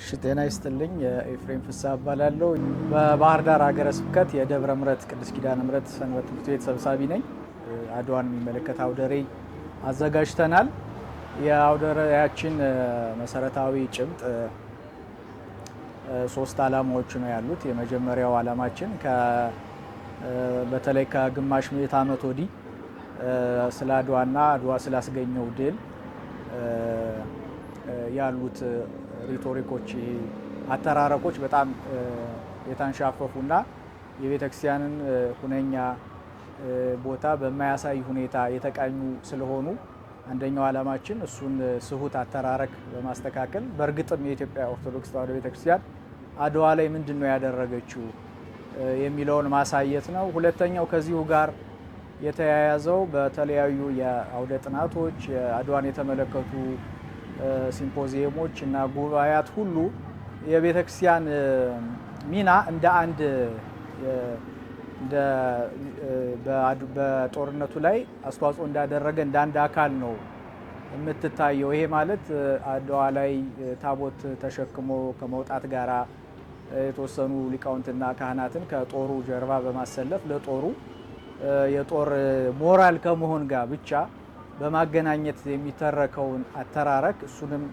እሺ ጤና ይስጥልኝ ኤፍሬም ፍስሐ እባላለሁ። በባህር ዳር ሀገረ ስብከት የደብረ ምሕረት ቅዱስ ኪዳነ ምሕረት ሰንበት ትምህርት ቤት ሰብሳቢ ነኝ። አድዋን የሚመለከት አውደ ርዕይ አዘጋጅተናል። የአውደ ርዕያችን መሰረታዊ ጭብጥ ሶስት ዓላማዎች ነው ያሉት። የመጀመሪያው ዓላማችን በተለይ ከግማሽ ምዕተ ዓመት ወዲህ ስለ አድዋና አድዋ ስላስገኘው ድል ያሉት ሪቶሪኮች፣ አተራረኮች በጣም የታንሻፈፉና የቤተ ክርስቲያንን ሁነኛ ቦታ በማያሳይ ሁኔታ የተቃኙ ስለሆኑ አንደኛው ዓላማችን እሱን ስሁት አተራረክ በማስተካከል በእርግጥም የኢትዮጵያ ኦርቶዶክስ ተዋሕዶ ቤተ ክርስቲያን አድዋ ላይ ምንድን ነው ያደረገችው የሚለውን ማሳየት ነው። ሁለተኛው ከዚሁ ጋር የተያያዘው በተለያዩ የአውደ ጥናቶች አድዋን የተመለከቱ ሲምፖዚየሞች እና ጉባኤያት ሁሉ የቤተ ክርስቲያን ሚና እንደ አንድ በጦርነቱ ላይ አስተዋጽኦ እንዳደረገ እንደ አንድ አካል ነው የምትታየው። ይሄ ማለት አድዋ ላይ ታቦት ተሸክሞ ከመውጣት ጋራ የተወሰኑ ሊቃውንትና ካህናትን ከጦሩ ጀርባ በማሰለፍ ለጦሩ የጦር ሞራል ከመሆን ጋር ብቻ በማገናኘት የሚተረከውን አተራረክ እሱንም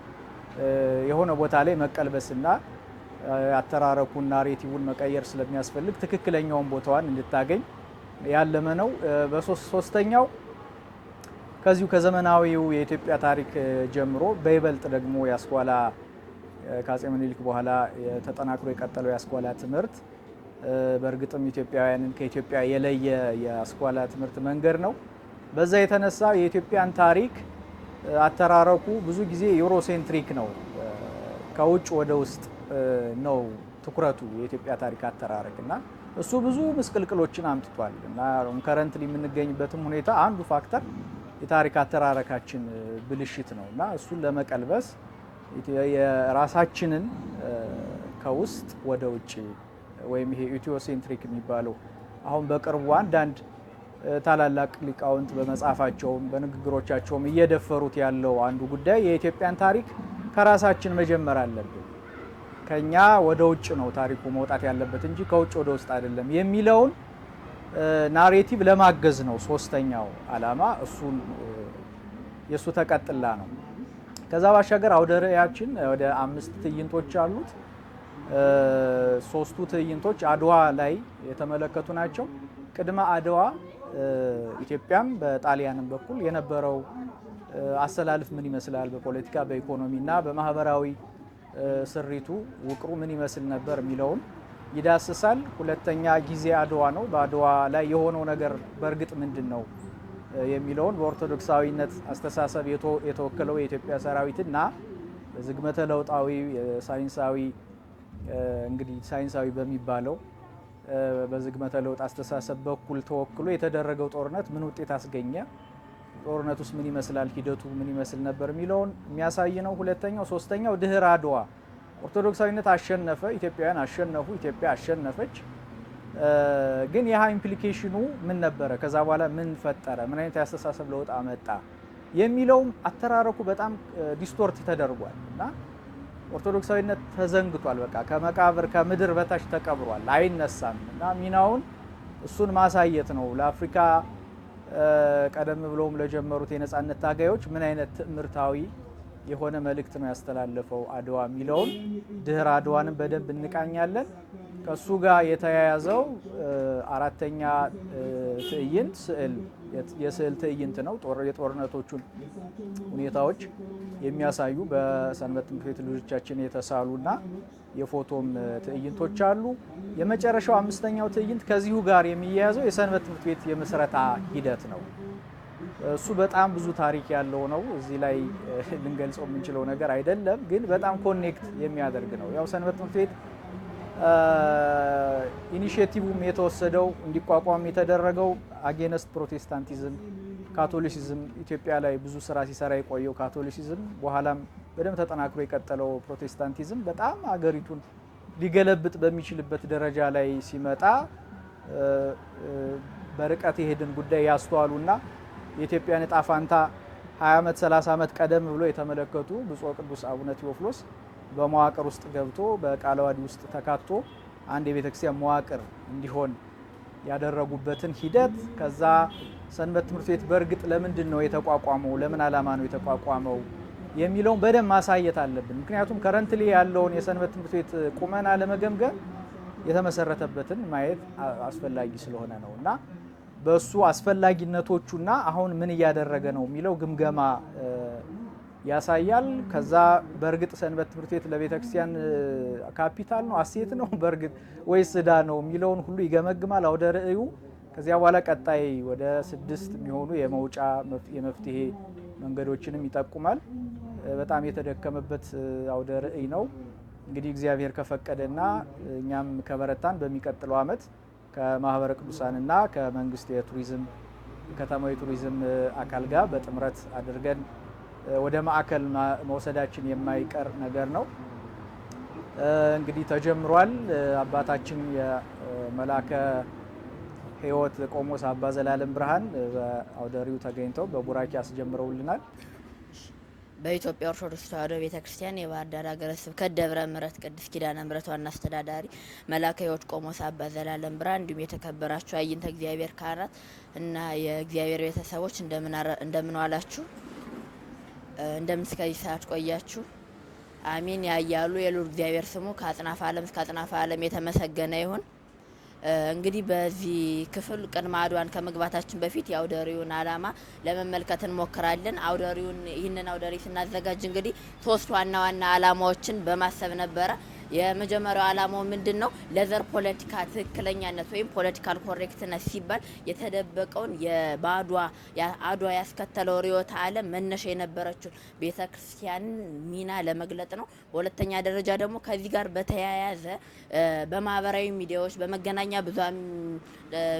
የሆነ ቦታ ላይ መቀልበስና አተራረኩን ናሬቲቭን መቀየር ስለሚያስፈልግ ትክክለኛውን ቦታዋን እንድታገኝ ያለመ ነው። በሶስተኛው ከዚሁ ከዘመናዊው የኢትዮጵያ ታሪክ ጀምሮ በይበልጥ ደግሞ የአስኳላ ከአፄ ምኒልክ በኋላ ተጠናክሮ የቀጠለው የአስኳላ ትምህርት በእርግጥም ኢትዮጵያውያንን ከኢትዮጵያ የለየ የአስኳላ ትምህርት መንገድ ነው። በዛ የተነሳ የኢትዮጵያን ታሪክ አተራረኩ ብዙ ጊዜ ዩሮሴንትሪክ ነው። ከውጭ ወደ ውስጥ ነው ትኩረቱ የኢትዮጵያ ታሪክ አተራረክ እና እሱ ብዙ ምስቅልቅሎችን አምጥቷል እና ከረንትሊ የምንገኝበትም ሁኔታ አንዱ ፋክተር የታሪክ አተራረካችን ብልሽት ነው እና እሱን ለመቀልበስ የራሳችንን ከውስጥ ወደ ውጭ ወይም ይሄ ኢትዮሴንትሪክ የሚባለው አሁን በቅርቡ አንዳንድ ታላላቅ ሊቃውንት በመጻፋቸውም በንግግሮቻቸውም እየደፈሩት ያለው አንዱ ጉዳይ የኢትዮጵያን ታሪክ ከራሳችን መጀመር አለብን፣ ከኛ ወደ ውጭ ነው ታሪኩ መውጣት ያለበት እንጂ ከውጭ ወደ ውስጥ አይደለም የሚለውን ናሬቲቭ ለማገዝ ነው ሶስተኛው ዓላማ። እሱን የእሱ ተቀጥላ ነው። ከዛ ባሻገር አውደ ርዕያችን ወደ 5 ትዕይንቶች አሉት። ሶስቱ ትዕይንቶች አድዋ ላይ የተመለከቱ ናቸው። ቅድመ አድዋ ኢትዮጵያም በጣሊያንም በኩል የነበረው አሰላለፍ ምን ይመስላል፣ በፖለቲካ በኢኮኖሚ እና በማህበራዊ ስሪቱ ውቅሩ ምን ይመስል ነበር የሚለውን ይዳስሳል። ሁለተኛ ጊዜ አድዋ ነው። በአድዋ ላይ የሆነው ነገር በእርግጥ ምንድን ነው የሚለውን በኦርቶዶክሳዊነት አስተሳሰብ የተወከለው የኢትዮጵያ ሰራዊትና ዝግመተ ለውጣዊ ሳይንሳዊ እንግዲህ ሳይንሳዊ በሚባለው በዝግመተ ለውጥ አስተሳሰብ በኩል ተወክሎ የተደረገው ጦርነት ምን ውጤት አስገኘ፣ ጦርነት ውስጥ ምን ይመስላል፣ ሂደቱ ምን ይመስል ነበር የሚለውን የሚያሳይ ነው። ሁለተኛው። ሶስተኛው ድህረ አድዋ ኦርቶዶክሳዊነት አሸነፈ፣ ኢትዮጵያውያን አሸነፉ፣ ኢትዮጵያ አሸነፈች። ግን ይህ ኢምፕሊኬሽኑ ምን ነበረ፣ ከዛ በኋላ ምን ፈጠረ፣ ምን አይነት ያስተሳሰብ ለውጥ አመጣ የሚለውም አተራረኩ በጣም ዲስቶርት ተደርጓል እና ኦርቶዶክሳዊነት ተዘንግቷል። በቃ ከመቃብር ከምድር በታች ተቀብሯል፣ አይነሳም እና ሚናውን እሱን ማሳየት ነው። ለአፍሪካ ቀደም ብለውም ለጀመሩት የነጻነት ታጋዮች ምን አይነት ትምህርታዊ የሆነ መልእክት ነው ያስተላለፈው አድዋ የሚለውን ድህረ አድዋንም በደንብ እንቃኛለን። ከሱ ጋር የተያያዘው አራተኛ ትዕይንት የስዕል ትዕይንት ነው። የጦርነቶቹን ሁኔታዎች የሚያሳዩ በሰንበት ትምህርት ቤት ልጆቻችን የተሳሉና የፎቶም ትዕይንቶች አሉ። የመጨረሻው አምስተኛው ትዕይንት ከዚሁ ጋር የሚያያዘው የሰንበት ትምህርት ቤት የምስረታ ሂደት ነው። እሱ በጣም ብዙ ታሪክ ያለው ነው። እዚህ ላይ ልንገልጸው የምንችለው ነገር አይደለም፣ ግን በጣም ኮኔክት የሚያደርግ ነው። ያው ሰንበት ትምህርት ቤት ኢኒሺዬቲቭም የተወሰደው እንዲቋቋም የተደረገው አጌነስት ፕሮቴስታንቲዝም ካቶሊሲዝም ኢትዮጵያ ላይ ብዙ ስራ ሲሰራ የቆየው ካቶሊሲዝም በኋላም በደንብ ተጠናክሮ የቀጠለው ፕሮቴስታንቲዝም በጣም አገሪቱን ሊገለብጥ በሚችልበት ደረጃ ላይ ሲመጣ በርቀት የሄድን ጉዳይ ያስተዋሉና የኢትዮጵያን ዕጣ ፋንታ 20 ዓመት 30 ዓመት ቀደም ብሎ የተመለከቱ ብፁዕ ቅዱስ አቡነ ቴዎፍሎስ በመዋቅር ውስጥ ገብቶ በቃለ ዓዋዲ ውስጥ ተካቶ አንድ የቤተክርስቲያን መዋቅር እንዲሆን ያደረጉበትን ሂደት ከዛ ሰንበት ትምህርት ቤት በእርግጥ ለምንድን ነው የተቋቋመው፣ ለምን ዓላማ ነው የተቋቋመው የሚለውን በደንብ ማሳየት አለብን። ምክንያቱም ከረንትሊ ያለውን የሰንበት ትምህርት ቤት ቁመና ለመገምገም የተመሰረተበትን ማየት አስፈላጊ ስለሆነ ነው እና በሱ አስፈላጊነቶቹና አሁን ምን እያደረገ ነው የሚለው ግምገማ ያሳያል። ከዛ በእርግጥ ሰንበት ትምህርት ቤት ለቤተክርስቲያን ካፒታል ነው፣ አሴት ነው በእርግጥ ወይስ ዕዳ ነው የሚለውን ሁሉ ይገመግማል አውደ ርዕዩ። ከዚያ በኋላ ቀጣይ ወደ 6 የሚሆኑ የመውጫ የመፍትሄ መንገዶችንም ይጠቁማል። በጣም የተደከመበት አውደ ርዕይ ነው። እንግዲህ እግዚአብሔር ከፈቀደና እኛም ከበረታን በሚቀጥለው ዓመት ከማህበረ ቅዱሳንና ከመንግስት የቱሪዝም ከተማዊ ቱሪዝም አካል ጋር በጥምረት አድርገን ወደ ማዕከል መውሰዳችን የማይቀር ነገር ነው። እንግዲህ ተጀምሯል። አባታችን የመላከ ሕይወት ቆሞስ አባ ዘላለም ብርሃን በአውደ ርዕዩ ተገኝተው በቡራኪ አስጀምረውልናል። በኢትዮጵያ ኦርቶዶክስ ተዋሕዶ ቤተክርስቲያን የባህር ዳር ሀገረ ስብከት ደብረ ምሕረት ቅድስት ኪዳነ ምሕረት ዋና አስተዳዳሪ መላከ ሕይወት ቆሞስ አባ ዘላለም ብርሃን እንዲሁም የተከበራችሁ አይንተ እግዚአብሔር ካህናት እና የእግዚአብሔር ቤተሰቦች እንደምን ዋላችሁ? እንደምን እስከዚህ ሰዓት ቆያችሁ? አሚን ያያሉ የልዑል እግዚአብሔር ስሙ ከአጽናፈ ዓለም እስከ አጽናፈ ዓለም የተመሰገነ ይሁን። እንግዲህ በዚህ ክፍል ቅድመ አድዋን ከመግባታችን በፊት የአውደ ርዕዩን ዓላማ ለመመልከት እንሞክራለን። ይህንን አውደ ርዕይ ስናዘጋጅ እንግዲህ 3 ዋና ዋና ዓላማዎችን በማሰብ ነበረ። የመጀመሪያው ዓላማው ምንድነው? ለዘር ፖለቲካ ትክክለኛነት ወይም ፖለቲካል ኮሬክትነስ ሲባል የተደበቀውን አድዋ ያስከተለው ርዕዮተ ዓለም መነሻ የነበረችው ቤተክርስቲያንን ሚና ለመግለጥ ነው። በሁለተኛ ደረጃ ደግሞ ከዚህ ጋር በተያያዘ በማህበራዊ ሚዲያዎች፣ በመገናኛ ብዙሃን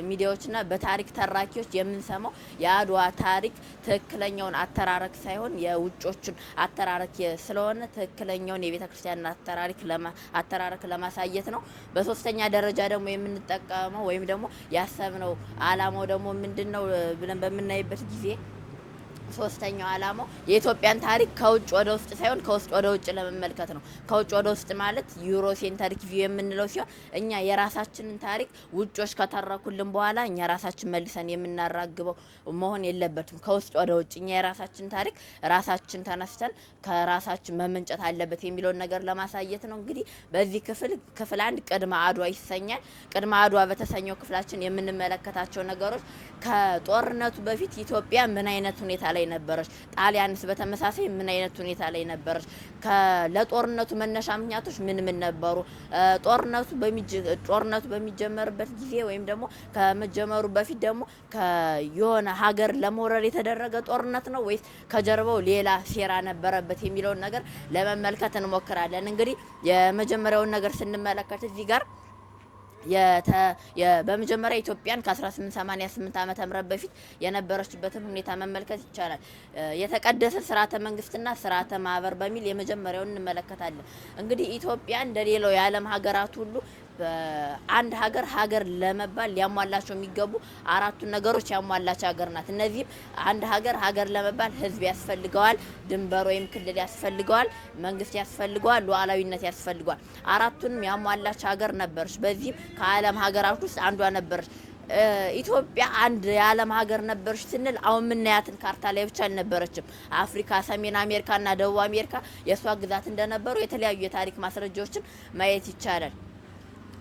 ሚዲያዎችና በታሪክ ተራኪዎች የምንሰማው የአድዋ ታሪክ ትክክለኛውን አተራረክ ሳይሆን የውጮችን አተራረክ ስለሆነ ትክክለኛውን የቤተክርስቲያን አተራረክ ለማሳየት ነው። በሶስተኛ ደረጃ ደግሞ የምንጠቀመው ወይም ደግሞ ያሰብነው ዓላማው ደግሞ ምንድነው ብለን በምናይበት ጊዜ ሶስተኛው ዓላማው የኢትዮጵያን ታሪክ ከውጭ ወደ ውስጥ ሳይሆን ከውስጥ ወደ ውጭ ለመመልከት ነው። ከውጭ ወደ ውስጥ ማለት ዩሮ ሴንተሪክ ቪው የምንለው ሲሆን እኛ የራሳችንን ታሪክ ውጮች ከተረኩልን በኋላ እኛ ራሳችን መልሰን የምናራግበው መሆን የለበትም። ከውስጥ ወደ ውጭ እኛ የራሳችን ታሪክ ራሳችን ተነስተን ከራሳችን መመንጨት አለበት የሚለውን ነገር ለማሳየት ነው። እንግዲህ በዚህ ክፍል 1 ቅድመ አድዋ ይሰኛል። ቅድመ አድዋ በተሰኘው ክፍላችን የምንመለከታቸው ነገሮች ከጦርነቱ በፊት ኢትዮጵያ ምን አይነት ሁኔታ ላይ ነበረች፣ ጣሊያንስ በተመሳሳይ ምን አይነት ሁኔታ ላይ ነበረች፣ ለጦርነቱ መነሻ ምክንያቶች ምን ነበሩ፣ ጦርነቱ በሚጀመርበት ጊዜ ወይም ደግሞ ከመጀመሩ በፊት ደግሞ የሆነ ሀገር ለመውረር የተደረገ ጦርነት ነው ወይስ ከጀርባው ሌላ ሴራ ነበረበት የሚለውን ነገር ለመመልከት እንሞክራለን። እንግዲህ የመጀመሪያውን ነገር ስንመለከት እዚህ ጋር በመጀመሪያ ኢትዮጵያን ከ1888 ዓመተ ምህረት በፊት የነበረችበትን ሁኔታ መመልከት ይቻላል። የተቀደሰ ስርዓተ መንግስትና ስርዓተ ማህበር በሚል የመጀመሪያውን እንመለከታለን። እንግዲህ ኢትዮጵያ እንደሌላው የዓለም ሀገራት ሁሉ አንድ ሀገር ለመባል ሊያሟላቸው የሚገቡ 4 ነገሮች ያሟላች ሀገር ናት። እነዚህም አንድ ሀገር ለመባል ህዝብ ያስፈልገዋል፣ ድንበር ወይም ክልል ያስፈልገዋል፣ መንግስት ያስፈልገዋል፣ ሉዓላዊነት ያስፈልገዋል። 4ቱንም ያሟላች ሀገር ነበረች። በዚህም ከዓለም ሀገራት ውስጥ አንዷ ነበረች። ኢትዮጵያ አንድ የዓለም ሀገር ነበረች ስንል አሁን የምናያትን ካርታ ላይ ብቻ አልነበረችም። አፍሪካ፣ ሰሜን አሜሪካና ደቡብ አሜሪካ የሷ ግዛት እንደነበሩ የተለያዩ የታሪክ ማስረጃዎችን ማየት ይቻላል።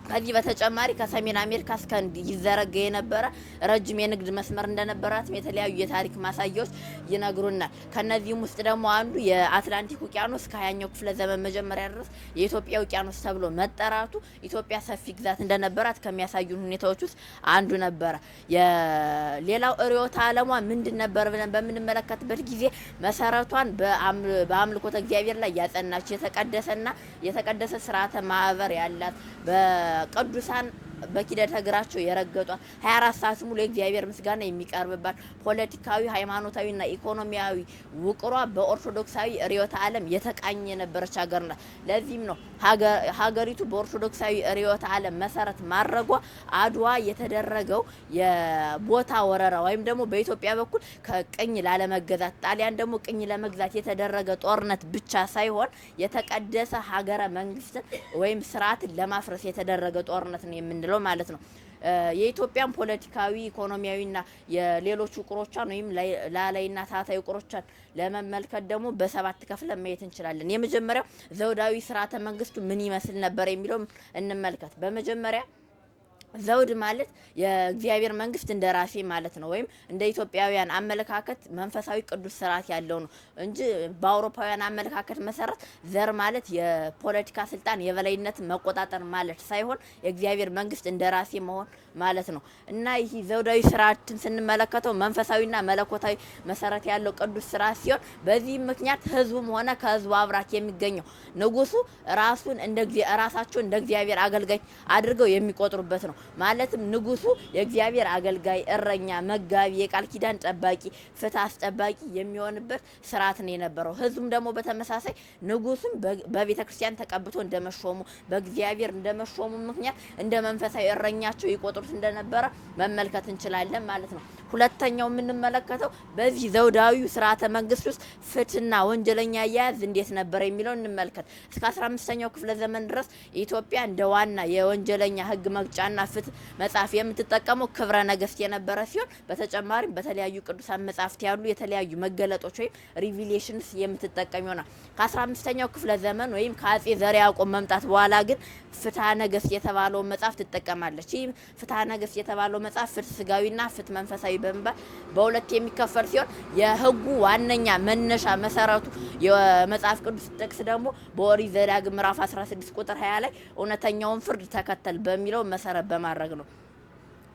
ከዚህ በተጨማሪ ከሰሜን አሜሪካ እስከ ህንድ ይዘረጋ የነበረ ረጅም የንግድ መስመር እንደነበራትም የተለያዩ የታሪክ ማሳያዎች ይነግሩናል። ከነዚህም ውስጥ ደግሞ አንዱ የአትላንቲክ ውቅያኖስ ከ20ኛው ክፍለ ዘመን መጀመሪያ ድረስ የኢትዮጵያ ውቅያኖስ ተብሎ መጠራቱ ኢትዮጵያ ሰፊ ግዛት እንደነበራት ከሚያሳዩን ሁኔታዎች ውስጥ አንዱ ነበረ። ሌላው ርዕዮተ ዓለሟ ምንድን ነበር ብለን በምንመለከትበት ጊዜ መሰረቷን በአምልኮተ እግዚአብሔር ላይ ያጸናች የተቀደሰ ስርዓተ ማህበር ያላት በቅዱሳን በኪደተ እግራቸው የረገጧት 24 ሰዓት ሙሉ የእግዚአብሔር ምስጋና የሚቀርብባት ፖለቲካዊ፣ ሃይማኖታዊና ኢኮኖሚያዊ ውቅሯ በኦርቶዶክሳዊ ርዕዮተ ዓለም የተቃኘ የነበረች ሀገር ናት። ለዚህም ነው ሀገሪቱ በኦርቶዶክሳዊ ርዕዮተ ዓለም መሰረት ማድረጓ አድዋ የተደረገው የቦታ ወረራ ወይም ደግሞ በኢትዮጵያ በኩል ከቅኝ ላለመገዛት ጣሊያን ደግሞ ቅኝ ለመግዛት የተደረገ ጦርነት ብቻ ሳይሆን የተቀደሰ ሀገረ መንግስትን ወይም ስርዓትን ለማፍረስ የተደረገ ጦርነት ነው የምንለው ማለት ነው። የኢትዮጵያን ፖለቲካዊ ኢኮኖሚያዊና የሌሎች ውቅሮቿን ወይም ላላይና ታህታዊ ውቅሮቿን ለመመልከት ደግሞ በሰባት ከፍለን ማየት እንችላለን። የመጀመሪያው ዘውዳዊ ስርዓተ መንግስቱ ምን ይመስል ነበር የሚለው እንመልከት። በመጀመሪያ ዘውድ ማለት የእግዚአብሔር መንግስት እንደራሴ ማለት ነው። ወይም እንደ ኢትዮጵያውያን አመለካከት መንፈሳዊ ቅዱስ ስርዓት ያለው ነው እንጂ በአውሮፓውያን አመለካከት መሰረት ዘር ማለት የፖለቲካ ስልጣን የበላይነት መቆጣጠር ማለት ሳይሆን የእግዚአብሔር መንግስት እንደራሴ መሆን ማለት ነው እና ይህ ዘውዳዊ ስርዓትን ስንመለከተው መንፈሳዊና መለኮታዊ መሰረት ያለው ቅዱስ ስርዓት ሲሆን በዚህ ምክንያት ህዝቡም ሆነ ከህዝቡ አብራክ የሚገኘው ንጉሱ ራሳቸው እንደ እግዚአብሔር አገልጋይ አድርገው የሚቆጥሩበት ነው። ማለትም ንጉሱ የእግዚአብሔር አገልጋይ፣ እረኛ፣ መጋቢ፣ የቃል ኪዳን ጠባቂ፣ ፍትህ አስጠባቂ የሚሆንበት ስርዓት ነው የነበረው። ህዝቡም ደግሞ በተመሳሳይ ንጉሱን በቤተ ክርስቲያን ተቀብቶ እንደመሾሙ በእግዚአብሔር እንደመሾሙ ምክንያት እንደ መንፈሳዊ እረኛቸው ይቆጥሩት እንደነበረ መመልከት እንችላለን ማለት ነው። ሁለተኛው የምንመለከተው በዚህ ዘውዳዊ ስርዓተ መንግስት ውስጥ ፍትህና ወንጀለኛ አያያዝ እንዴት ነበር የሚለው እንመልከት። እስከ 15ኛው ክፍለ ዘመን ድረስ ኢትዮጵያ እንደ ዋና የወንጀለኛ ህግ መቅጫና ፍትህ መጽሐፍ የምትጠቀመው ክብረ ነገስት የነበረ ሲሆን በተጨማሪም በተለያዩ ቅዱሳን መጽሐፍት ያሉ የተለያዩ መገለጦች ወይም ሪቪሌሽንስ የምትጠቀም ይሆናል። ከ15ኛው ክፍለ ዘመን ወይም ከአጼ ዘርዓ ያዕቆብ መምጣት በኋላ ግን ፍትሐ ነገስት የተባለው መጽሐፍ ትጠቀማለች። ይህ ፍትሐ ነገስት የተባለው መጽሐፍ ፍትህ ስጋዊና ፍትህ መንፈሳዊ በመባል በሁለት የሚከፈል ሲሆን የህጉ ዋነኛ መነሻ መሰረቱ የመጽሐፍ ቅዱስ ጥቅስ ደግሞ በኦሪት ዘዳግም ምዕራፍ 16 ቁጥር 20 ላይ እውነተኛውን ፍርድ ተከተል በሚለው መሰረት በማድረግ ነው።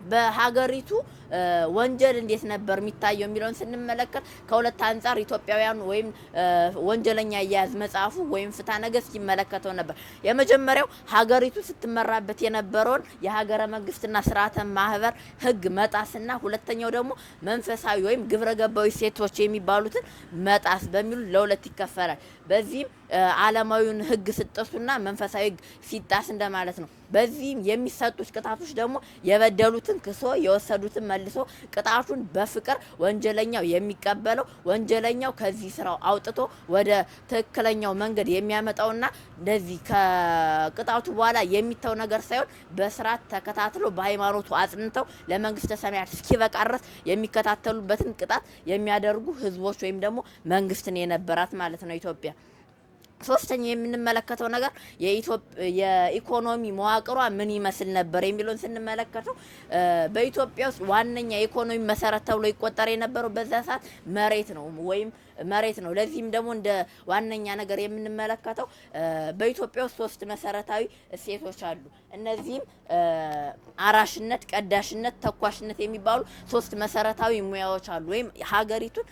በሀገሪቱ ወንጀል እንዴት ነበር የሚታየው የሚለውን ስንመለከት ከሁለት አንጻር ኢትዮጵያውያን ወይም ወንጀለኛ አያያዝ መጽሐፉ ወይም ፍትሐ ነገስት ይመለከተው ነበር። የመጀመሪያው ሀገሪቱ ስትመራበት የነበረውን የሀገረ መንግስትና ስርዓተ ማህበር ህግ መጣስና ሁለተኛው ደግሞ መንፈሳዊ ወይም ግብረ ገባዊ ሴቶች የሚባሉትን መጣስ በሚሉ ለሁለት ይከፈላል። በዚህም ዓለማዊውን ህግ ስጥሱና መንፈሳዊ ህግ ሲጣስ እንደማለት ነው። በዚህም የሚሰጡት ቅጣቶች ደግሞ የበደሉትን ክሶ የወሰዱትን መልሶ ቅጣቱን በፍቅር ወንጀለኛው የሚቀበለው ወንጀለኛው ከዚህ ስራው አውጥቶ ወደ ትክክለኛው መንገድ የሚያመጣውና እንደዚህ ከቅጣቱ በኋላ የሚተው ነገር ሳይሆን በስርዓት ተከታትሎ በሃይማኖቱ አጽንተው ለመንግስተ ሰማያት እስኪበቃ ድረስ የሚከታተሉበትን ቅጣት የሚያደርጉ ህዝቦች ወይም ደግሞ መንግስትን የነበራት ማለት ነው ኢትዮጵያ። ሶስተኛ የምንመለከተው ነገር የኢኮኖሚ መዋቅሯ ምን ይመስል ነበር የሚለውን ስንመለከተው በኢትዮጵያ ውስጥ ዋነኛ የኢኮኖሚ መሰረት ተብሎ ይቆጠር የነበረው በዛ ሰዓት መሬት ነው። ለዚህም ደግሞ እንደ ዋነኛ ነገር የምንመለከተው በኢትዮጵያ ውስጥ ሶስት መሰረታዊ እሴቶች አሉ። እነዚህም አራሽነት፣ ቀዳሽነት፣ ተኳሽነት የሚባሉ ሶስት መሰረታዊ ሙያዎች አሉ። ወይም ሀገሪቱን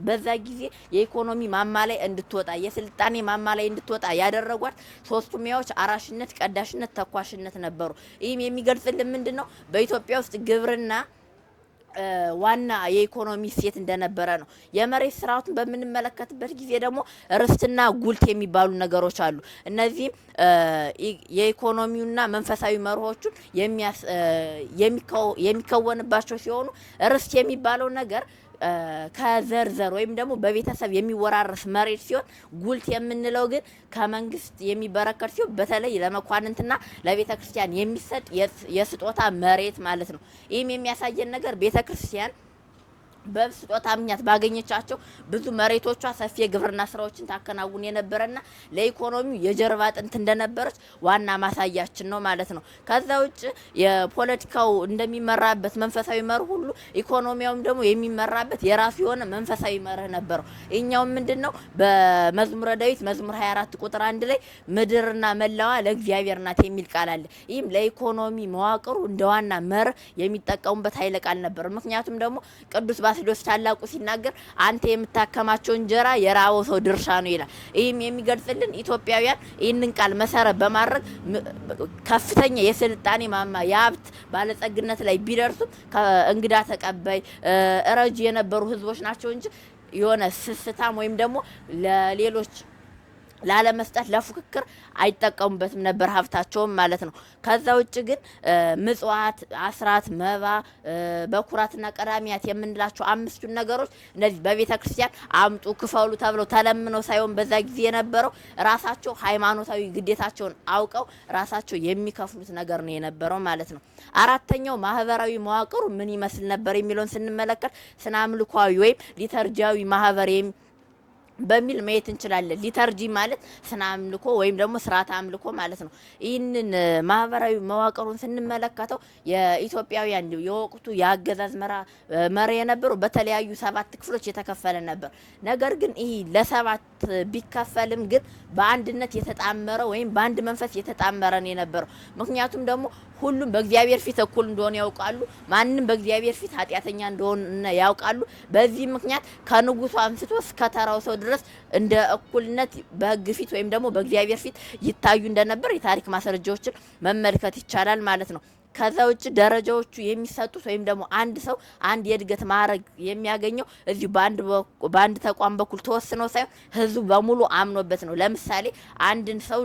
በዛ ጊዜ የኢኮኖሚ ማማ ላይ እንድትወጣ የስልጣኔ ማማ ላይ እንድትወጣ ያደረጓት ሶስቱ ሙያዎች አራሽነት፣ ቀዳሽነት፣ ተኳሽነት ነበሩ። ይህም የሚገልጽልን ምንድነው በኢትዮጵያ ውስጥ ግብርና ዋና የኢኮኖሚ እሴት እንደነበረ ነው። የመሬት ስርዓቱን በምንመለከትበት ጊዜ ደግሞ ርስትና ጉልት የሚባሉ ነገሮች አሉ። እነዚህም የኢኮኖሚውና መንፈሳዊ መርሆቹን የሚከወንባቸው ሲሆኑ ርስት የሚባለው ነገር ከዘርዘር ወይም ደግሞ በቤተሰብ የሚወራረስ መሬት ሲሆን ጉልት የምንለው ግን ከመንግስት የሚበረከት ሲሆን በተለይ ለመኳንንትና ለቤተ ክርስቲያን የሚሰጥ የስጦታ መሬት ማለት ነው። ይህም የሚያሳየን ነገር ቤተ ክርስቲያን በስጦታ ምክንያት ባገኘቻቸው ብዙ መሬቶቿ ሰፊ የግብርና ስራዎችን ታከናውን የነበረና ለኢኮኖሚው የጀርባ አጥንት እንደነበረች ዋና ማሳያችን ነው ማለት ነው። ከዛ ውጭ የፖለቲካው እንደሚመራበት መንፈሳዊ መርህ ሁሉ ኢኮኖሚያውም ደግሞ የሚመራበት የራሱ የሆነ መንፈሳዊ መርህ ነበረው። ይህኛውም ምንድነው? በመዝሙረ ዳዊት መዝሙር 24 ቁጥር 1 ላይ ምድርና መላዋ ለእግዚአብሔር ናት የሚል ቃል አለ። ይህም ለኢኮኖሚ መዋቅሩ እንደ ዋና መርህ የሚጠቀሙበት ኃይለ ቃል ነበር። ምክንያቱም ደግሞ ቅዱስ ባስልዮስ ታላቁ ሲናገር አንተ የምታከማቸው እንጀራ የራበው ሰው ድርሻ ነው ይላል። ይህም የሚገልጽልን ኢትዮጵያውያን ይህንን ቃል መሰረት በማድረግ ከፍተኛ የስልጣኔ ማማ የሀብት ባለጸግነት ላይ ቢደርሱም እንግዳ ተቀባይ ረጅ የነበሩ ህዝቦች ናቸው እንጂ የሆነ ስስታም ወይም ደግሞ ለሌሎች ላለመስጠት ለፉክክር አይጠቀሙበትም ነበር ሀብታቸውም ማለት ነው። ከዛ ውጭ ግን ምጽዋት፣ አስራት፣ መባ፣ በኩራትና ቀዳሚያት የምንላቸው አምስቱን ነገሮች እነዚህ በቤተ ክርስቲያን አምጡ ክፈሉ ተብለው ተለምነው ሳይሆን በዛ ጊዜ የነበረው ራሳቸው ሃይማኖታዊ ግዴታቸውን አውቀው ራሳቸው የሚከፍሉት ነገር ነው የነበረው ማለት ነው። አራተኛው ማህበራዊ መዋቅሩ ምን ይመስል ነበር የሚለውን ስንመለከት ስነ አምልኮአዊ ወይም ሊተርጂያዊ ማህበር በሚል ማየት እንችላለን። ሊተርጂ ማለት ስነ አምልኮ ወይም ደግሞ ስርዓተ አምልኮ ማለት ነው። ይህንን ማህበራዊ መዋቅሩን ስንመለከተው የኢትዮጵያውያን የወቅቱ የአገዛዝ መሪ የነበሩ በተለያዩ 7 ክፍሎች የተከፈለ ነበር። ነገር ግን ይህ ለ7 ቢከፈልም ግን በአንድነት የተጣመረ ወይም በአንድ መንፈስ የተጣመረ ነው የነበረው። ምክንያቱም ደግሞ ሁሉም በእግዚአብሔር ፊት እኩል እንደሆነ ያውቃሉ። ማንንም በእግዚአብሔር ፊት ኃጢአተኛ እንደሆነ ያውቃሉ። በዚህ ምክንያት ከንጉሱ አንስቶ እስከ ተራው ሰው ድረስ እንደ እኩልነት በሕግ ፊት ወይም ደግሞ በእግዚአብሔር ፊት ይታዩ እንደነበር የታሪክ ማስረጃዎችን መመልከት ይቻላል ማለት ነው። ከዛ ውጭ ደረጃዎቹ የሚሰጡት ወይም ደግሞ አንድ ሰው አንድ የእድገት ማዕረግ የሚያገኘው እዚሁ በአንድ ተቋም በኩል ተወስኖ ሳይሆን ህዝቡ በሙሉ አምኖበት ነው። ለምሳሌ አንድን ሰው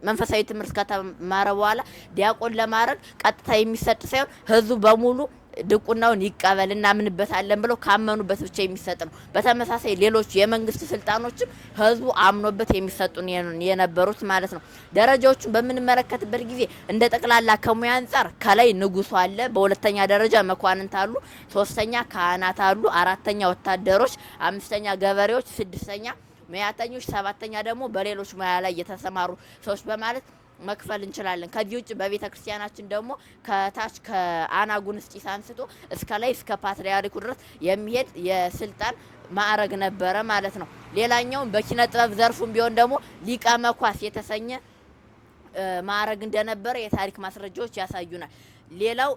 መንፈሳዊ ትምህርት ከተማረ በኋላ ዲያቆን ለማዕረግ ቀጥታ የሚሰጥ ሳይሆን ህዝቡ በሙሉ ድቁናውን ይቀበል እናምንበታለን ብለው ካመኑበት ብቻ የሚሰጥ ነው። በተመሳሳይ ሌሎች የመንግስት ስልጣኖችም ህዝቡ አምኖበት የሚሰጡ የነበሩት ማለት ነው። ደረጃዎቹን በምንመለከትበት ጊዜ እንደ ጠቅላላ ከሙያ አንጻር ከላይ ንጉሱ አለ፣ በሁለተኛ ደረጃ መኳንንት አሉ፣ ሶስተኛ ካህናት አሉ፣ አራተኛ ወታደሮች፣ አምስተኛ ገበሬዎች፣ ስድስተኛ ሙያተኞች፣ ሰባተኛ ደግሞ በሌሎች ሙያ ላይ የተሰማሩ ሰዎች በማለት መክፈል እንችላለን። ከዚህ ውጭ በቤተ ክርስቲያናችን ደግሞ ከታች ከአናጉንስጢስ አንስቶ እስከ ላይ እስከ ፓትርያርኩ ድረስ የሚሄድ የስልጣን ማዕረግ ነበረ ማለት ነው። ሌላኛው በኪነ ጥበብ ዘርፉም ቢሆን ደግሞ ሊቀ መኳስ የተሰኘ ማዕረግ እንደነበረ የታሪክ ማስረጃዎች ያሳዩናል። ሌላው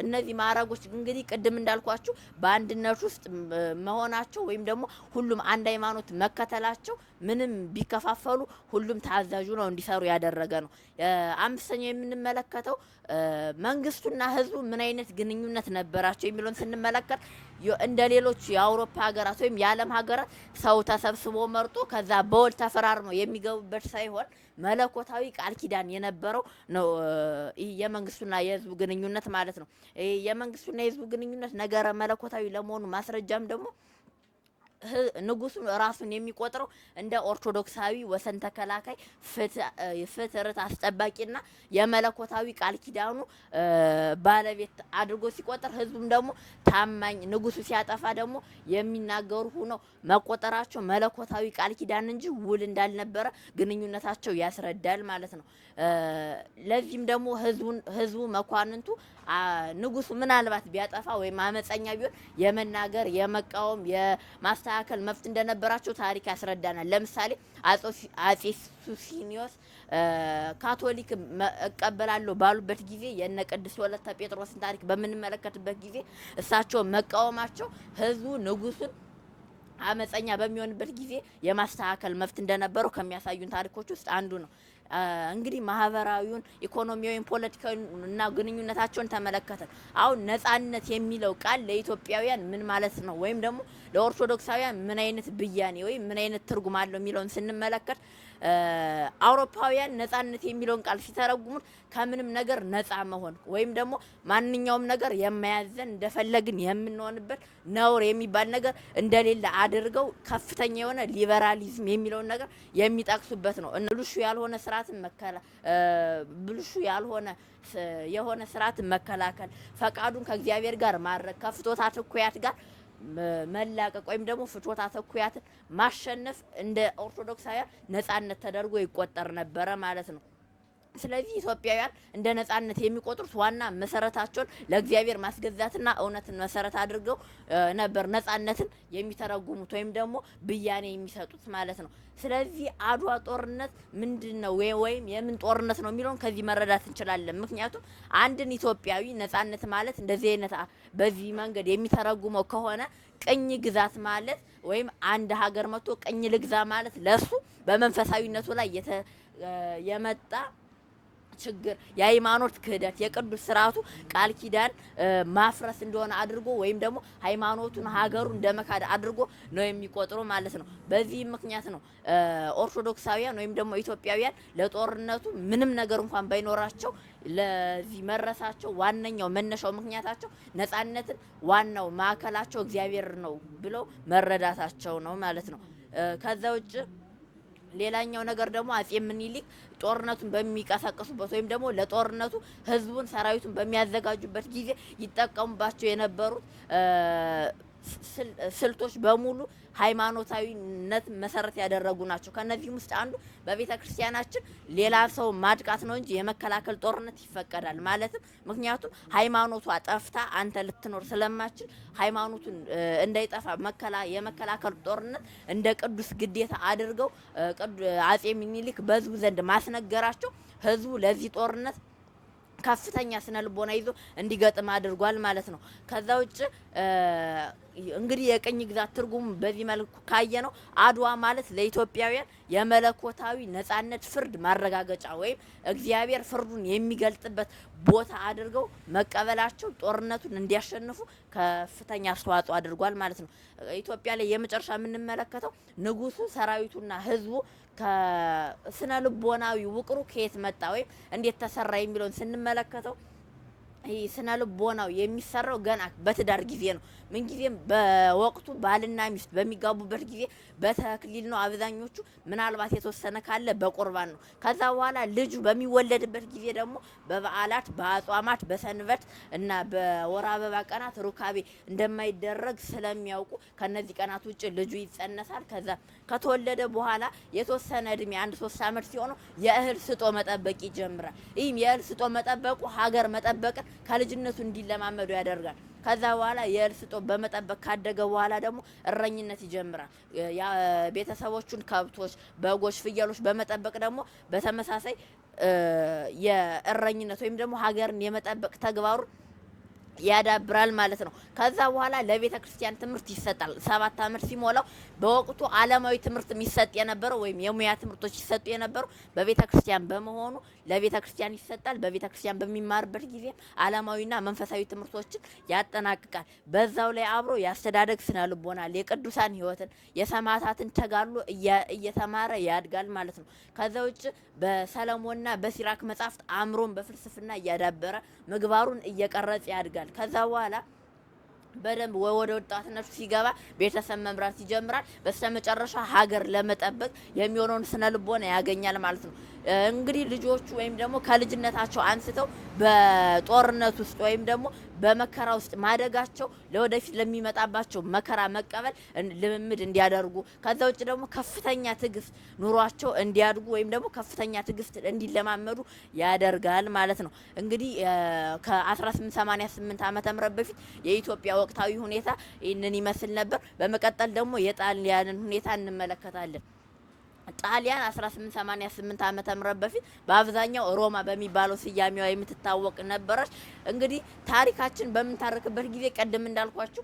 እነዚህ ማዕረጎች እንግዲህ ቅድም እንዳልኳችሁ በአንድነት ውስጥ መሆናቸው ወይም ደግሞ ሁሉም አንድ ሃይማኖት መከተላቸው ምንም ቢከፋፈሉ ሁሉም ታዛዡ ነው እንዲሰሩ ያደረገ ነው። አምስተኛው የምንመለከተው መንግስቱና ህዝቡ ምን አይነት ግንኙነት ነበራቸው የሚለውን ስንመለከት እንደ ሌሎች የአውሮፓ ሀገራት ወይም የዓለም ሀገራት ሰው ተሰብስቦ መርጦ ከዛ በውል ተፈራርመው የሚገቡበት ሳይሆን መለኮታዊ ቃል ኪዳን የነበረው ነው። ይህ የመንግስቱና የህዝቡ ግንኙነት ማለት ነው። የመንግስቱና የህዝቡ ግንኙነት ነገረ መለኮታዊ ለመሆኑ ማስረጃም ደግሞ ንጉሱ ራሱን የሚቆጥረው እንደ ኦርቶዶክሳዊ ወሰን ተከላካይ ፍትርት አስጠባቂና የመለኮታዊ ቃል ኪዳኑ ባለቤት አድርጎ ሲቆጥር፣ ህዝቡም ደግሞ ታማኝ ንጉሱ ሲያጠፋ ደግሞ የሚናገሩ ሆኖ መቆጠራቸው መለኮታዊ ቃል ኪዳን እንጂ ውል እንዳልነበረ ግንኙነታቸው ያስረዳል ማለት ነው። ለዚህም ደግሞ ህዝቡ መኳንንቱ ንጉሱ ምናልባት ቢያጠፋ ወይም አመፀኛ ቢሆን የመናገር የመቃወም የማስተካከል መብት እንደነበራቸው ታሪክ ያስረዳናል። ለምሳሌ አጼ ሱሲኒዮስ ካቶሊክ እቀበላለሁ ባሉበት ጊዜ የነ ቅድስት ወለተ ጴጥሮስን ታሪክ በምንመለከትበት ጊዜ እሳቸው መቃወማቸው ህዝቡ ንጉሱን አመፀኛ በሚሆንበት ጊዜ የማስተካከል መብት እንደነበረው ከሚያሳዩን ታሪኮች ውስጥ አንዱ ነው። እንግዲህ ማህበራዊውን፣ ኢኮኖሚያዊን፣ ፖለቲካዊ እና ግንኙነታቸውን ተመለከተን። አሁን ነጻነት የሚለው ቃል ለኢትዮጵያውያን ምን ማለት ነው ወይም ደግሞ ለኦርቶዶክሳውያን ምን አይነት ብያኔ ወይም ምን አይነት ትርጉም አለው የሚለውን ስንመለከት አውሮፓውያን ነጻነት የሚለውን ቃል ሲተረጉሙት ከምንም ነገር ነጻ መሆን ወይም ደግሞ ማንኛውም ነገር የማያዘን እንደፈለግን የምንሆንበት ነውር የሚባል ነገር እንደሌለ አድርገው ከፍተኛ የሆነ ሊበራሊዝም የሚለውን ነገር የሚጠቅሱበት ነው። ብልሹ ያልሆነ የሆነ ስርዓትን መከላከል፣ ፈቃዱን ከእግዚአብሔር ጋር ማድረግ፣ ከፍቶታት እኩያት ጋር መላቀቅ ወይም ደግሞ ፍትወታት እኩያትን ማሸነፍ እንደ ኦርቶዶክሳውያን ነጻነት ተደርጎ ይቆጠር ነበረ ማለት ነው። ስለዚህ ኢትዮጵያውያን እንደ ነጻነት የሚቆጥሩት ዋና መሰረታቸውን ለእግዚአብሔር ማስገዛትና እውነትን መሰረት አድርገው ነበር ነጻነትን የሚተረጉሙት ወይም ደግሞ ብያኔ የሚሰጡት ማለት ነው። ስለዚህ አድዋ ጦርነት ምንድነው ወይም የምን ጦርነት ነው የሚለውን ከዚህ መረዳት እንችላለን። ምክንያቱም አንድን ኢትዮጵያዊ ነጻነት ማለት እንደዚህ አይነት በዚህ መንገድ የሚተረጉመው ከሆነ ቅኝ ግዛት ማለት ወይም አንድ ሀገር መጥቶ ቅኝ ልግዛ ማለት ለሱ በመንፈሳዊነቱ ላይ የመጣ ችግር የሃይማኖት ክህደት የቅዱስ ስርዓቱ ቃል ኪዳን ማፍረስ እንደሆነ አድርጎ ወይም ደግሞ ሃይማኖቱን ሀገሩን እንደመካድ አድርጎ ነው የሚቆጥሩ ማለት ነው። በዚህ ምክንያት ነው ኦርቶዶክሳውያን ወይም ደግሞ ኢትዮጵያውያን ለጦርነቱ ምንም ነገር እንኳን ባይኖራቸው ለዚህ መረሳቸው ዋነኛው መነሻው ምክንያታቸው ነጻነትን ዋናው ማዕከላቸው እግዚአብሔር ነው ብለው መረዳታቸው ነው ማለት ነው። ከዛ ውጭ ሌላኛው ነገር ደግሞ አጼ ምኒልክ ጦርነቱን በሚቀሰቅሱበት ወይም ደግሞ ለጦርነቱ ህዝቡን ሰራዊቱን በሚያዘጋጁበት ጊዜ ይጠቀሙባቸው የነበሩት ስልቶች በሙሉ ሃይማኖታዊነት መሰረት ያደረጉ ናቸው። ከነዚህም ውስጥ አንዱ በቤተ ክርስቲያናችን ሌላ ሰው ማጥቃት ነው እንጂ የመከላከል ጦርነት ይፈቀዳል ማለትም ምክንያቱም ሃይማኖቷ ጠፍታ አንተ ልትኖር ስለማችል ሃይማኖቱን እንዳይጠፋ የመከላከል ጦርነት እንደ ቅዱስ ግዴታ አድርገው አጼ ምኒልክ በህዝቡ ዘንድ ማስነገራቸው ህዝቡ ለዚህ ጦርነት ከፍተኛ ስነ ልቦና ይዞ እንዲገጥም አድርጓል ማለት ነው። ከዛ ውጭ እንግዲህ የቅኝ ግዛት ትርጉም በዚህ መልኩ ካየነው አድዋ ማለት ለኢትዮጵያውያን የመለኮታዊ ነጻነት ፍርድ ማረጋገጫ ወይም እግዚአብሔር ፍርዱን የሚገልጥበት ቦታ አድርገው መቀበላቸው ጦርነቱን እንዲያሸንፉ ከፍተኛ አስተዋጽኦ አድርጓል ማለት ነው። ኢትዮጵያ ላይ የመጨረሻ የምንመለከተው ንጉሱ ሰራዊቱና ህዝቡ ከስነ ልቦናዊ ውቅሩ ከየት መጣ ወይም እንዴት ተሰራ የሚለውን ስንመለከተው ይህ ስነ ልቦናው የሚሰራው ገና በትዳር ጊዜ ነው። ምን ጊዜም በወቅቱ ባልና ሚስት በሚጋቡበት ጊዜ በተክሊል ነው። አብዛኞቹ ምናልባት የተወሰነ ካለ በቁርባን ነው። ከዛ በኋላ ልጁ በሚወለድበት ጊዜ ደግሞ በበዓላት፣ በአጽዋማት፣ በሰንበት እና በወር አበባ ቀናት ሩካቤ እንደማይደረግ ስለሚያውቁ ከነዚህ ቀናት ውጭ ልጁ ይጸነሳል። ከዛ ከተወለደ በኋላ የተወሰነ እድሜ 1-3 ዓመት ሲሆነው የእህል ስጦ መጠበቅ ይጀምራል። ይህም የእህል ስጦ መጠበቁ ሀገር መጠበቅን ከልጅነቱ እንዲለማመዱ ያደርጋል። ከዛ በኋላ የእህል ስጦ በመጠበቅ ካደገ በኋላ ደግሞ እረኝነት ይጀምራል። ቤተሰቦቹን ከብቶች፣ በጎች፣ ፍየሎች በመጠበቅ ደግሞ በተመሳሳይ የእረኝነት ወይም ደግሞ ሀገርን የመጠበቅ ተግባሩን ያዳብራል ማለት ነው። ከዛ በኋላ ለቤተ ክርስቲያን ትምህርት ይሰጣል። 7 ዓመት ሲሞላው በወቅቱ ዓለማዊ ትምህርት የሚሰጥ የነበረው ወይም የሙያ ትምህርቶች ይሰጡ የነበረው በቤተ ክርስቲያን በመሆኑ ለቤተ ክርስቲያን ይሰጣል። በቤተ ክርስቲያን በሚማርበት ጊዜ ዓለማዊና መንፈሳዊ ትምህርቶችን ያጠናቅቃል። በዛው ላይ አብሮ ያስተዳደግ ስነ ልቦናል፣ የቅዱሳን ሕይወትን፣ የሰማዕታትን ተጋድሎ እየተማረ ያድጋል ማለት ነው። ከዛ ውጭ በሰለሞንና በሲራክ መጻሕፍት አእምሮን በፍልስፍና እያዳበረ ምግባሩን እየቀረጸ ያድጋል። ከዛ በኋላ በደንብ ወደ ወጣትነቱ ሲገባ ቤተሰብ መምራት ይጀምራል። በስተመጨረሻ ሀገር ለመጠበቅ የሚሆነውን ስነ ልቦና ያገኛል ማለት ነው። እንግዲህ ልጆቹ ወይም ደግሞ ከልጅነታቸው አንስተው በጦርነት ውስጥ ወይም ደግሞ በመከራ ውስጥ ማደጋቸው ለወደፊት ለሚመጣባቸው መከራ መቀበል ልምምድ እንዲያደርጉ ከዛ ውጭ ደግሞ ከፍተኛ ትዕግስት ኑሯቸው እንዲያድጉ ወይም ደግሞ ከፍተኛ ትዕግስት እንዲለማመዱ ያደርጋል ማለት ነው። እንግዲህ ከ1888 ዓመተ ምህረት በፊት የኢትዮጵያ ወቅታዊ ሁኔታ ይህንን ይመስል ነበር። በመቀጠል ደግሞ የጣሊያንን ሁኔታ እንመለከታለን። ጣሊያን 1888 ዓመተ ምህረት በፊት በአብዛኛው ሮማ በሚባለው ስያሜዋ የምትታወቅ ነበረች። እንግዲህ ታሪካችን በምንተርክበት ጊዜ ቀደም እንዳልኳችሁ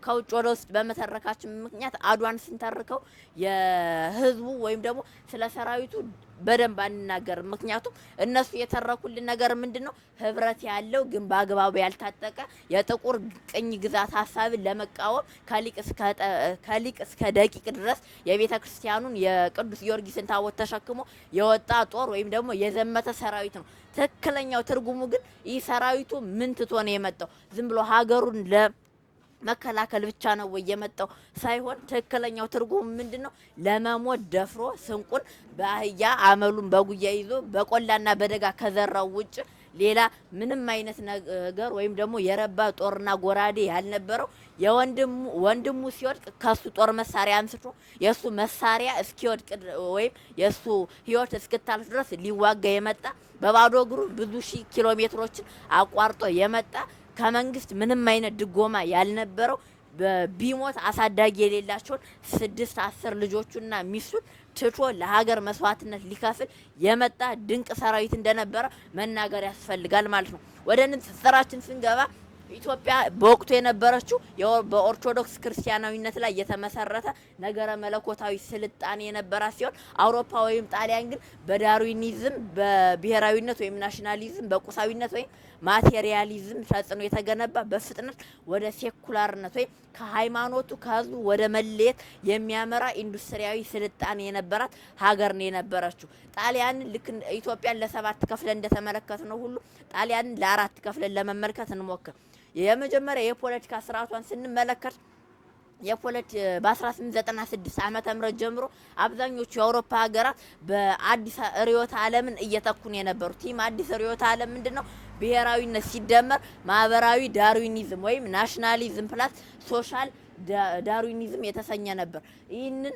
ከውጭ ወደ ውስጥ በመተረካችን ምክንያት አድዋን ስንተርከው የህዝቡ ወይም ደግሞ ስለ ሰራዊቱ በደንብ አንናገር። ምክንያቱም እነሱ የተረኩልን ነገር ምንድነው? ህብረት ያለው ግን በአግባቡ ያልታጠቀ የጥቁር ቅኝ ግዛት ሀሳብን ለመቃወም ከሊቅ እስከ ደቂቅ ድረስ የቤተ ክርስቲያኑን የቅዱስ ጊዮርጊስን ታቦት ተሸክሞ የወጣ ጦር ወይም ደግሞ የዘመተ ሰራዊት ነው። ትክክለኛው ትርጉሙ ግን ይህ ሰራዊቱ ምን ትቶ ነው የመጣው? ዝም ብሎ ሀገሩን መከላከል ብቻ ነው ወይ የመጣው ሳይሆን ትክክለኛው ትርጉም ምንድነው? ለመሞት ደፍሮ ስንቁን በአህያ አመሉን በጉያ ይዞ በቆላና በደጋ ከዘራው ውጭ ሌላ ምንም አይነት ነገር ወይም ደግሞ የረባ ጦርና ጎራዴ ያልነበረው ወንድሙ ሲወድቅ ከሱ ጦር መሳሪያ አንስቶ የሱ መሳሪያ እስኪወድቅ ወይም የሱ ህይወት እስክታልፍ ድረስ ሊዋጋ የመጣ በባዶ እግሩ ብዙ ሺህ ኪሎ ሜትሮችን አቋርጦ የመጣ ከመንግስት ምንም አይነት ድጎማ ያልነበረው ቢሞት አሳዳጊ የሌላቸውን 6-10 ልጆቹና ሚስቱን ትቶ ለሀገር መስዋዕትነት ሊከፍል የመጣ ድንቅ ሰራዊት እንደነበረ መናገር ያስፈልጋል ማለት ነው። ወደ ንጽጽራችን ስንገባ ኢትዮጵያ በወቅቱ የነበረችው በኦርቶዶክስ ክርስቲያናዊነት ላይ የተመሰረተ ነገረ መለኮታዊ ስልጣኔ የነበራት ሲሆን አውሮፓ ወይም ጣሊያን ግን በዳርዊኒዝም በብሔራዊነት ወይም ናሽናሊዝም በቁሳዊነት ወይም ማቴሪያሊዝም ተጽዕኖ የተገነባ በፍጥነት ወደ ሴኩላርነት ወይም ከሃይማኖቱ ከህዝቡ ወደ መለየት የሚያመራ ኢንዱስትሪያዊ ስልጣኔ የነበራት ሀገር ነው የነበረችው። ጣሊያን ልክ ኢትዮጵያን ለ7 ከፍለን እንደተመለከትነው ሁሉ ጣሊያንን ለ4 ከፍለን ለመመልከት እንሞክር። የመጀመሪያ የፖለቲካ ስርዓቷን ስንመለከት በ1896 ዓመተ ምህረት ጀምሮ አብዛኞቹ የአውሮፓ ሀገራት በአዲስ ርዕዮተ ዓለምን እየተኩን የነበሩት። ይህም አዲስ ርዕዮተ ዓለም ምንድነው? ብሔራዊነት ሲደመር ማህበራዊ ዳርዊኒዝም ወይም ናሽናሊዝም ፕላስ ሶሻል ዳርዊኒዝም የተሰኘ ነበር። ይህንን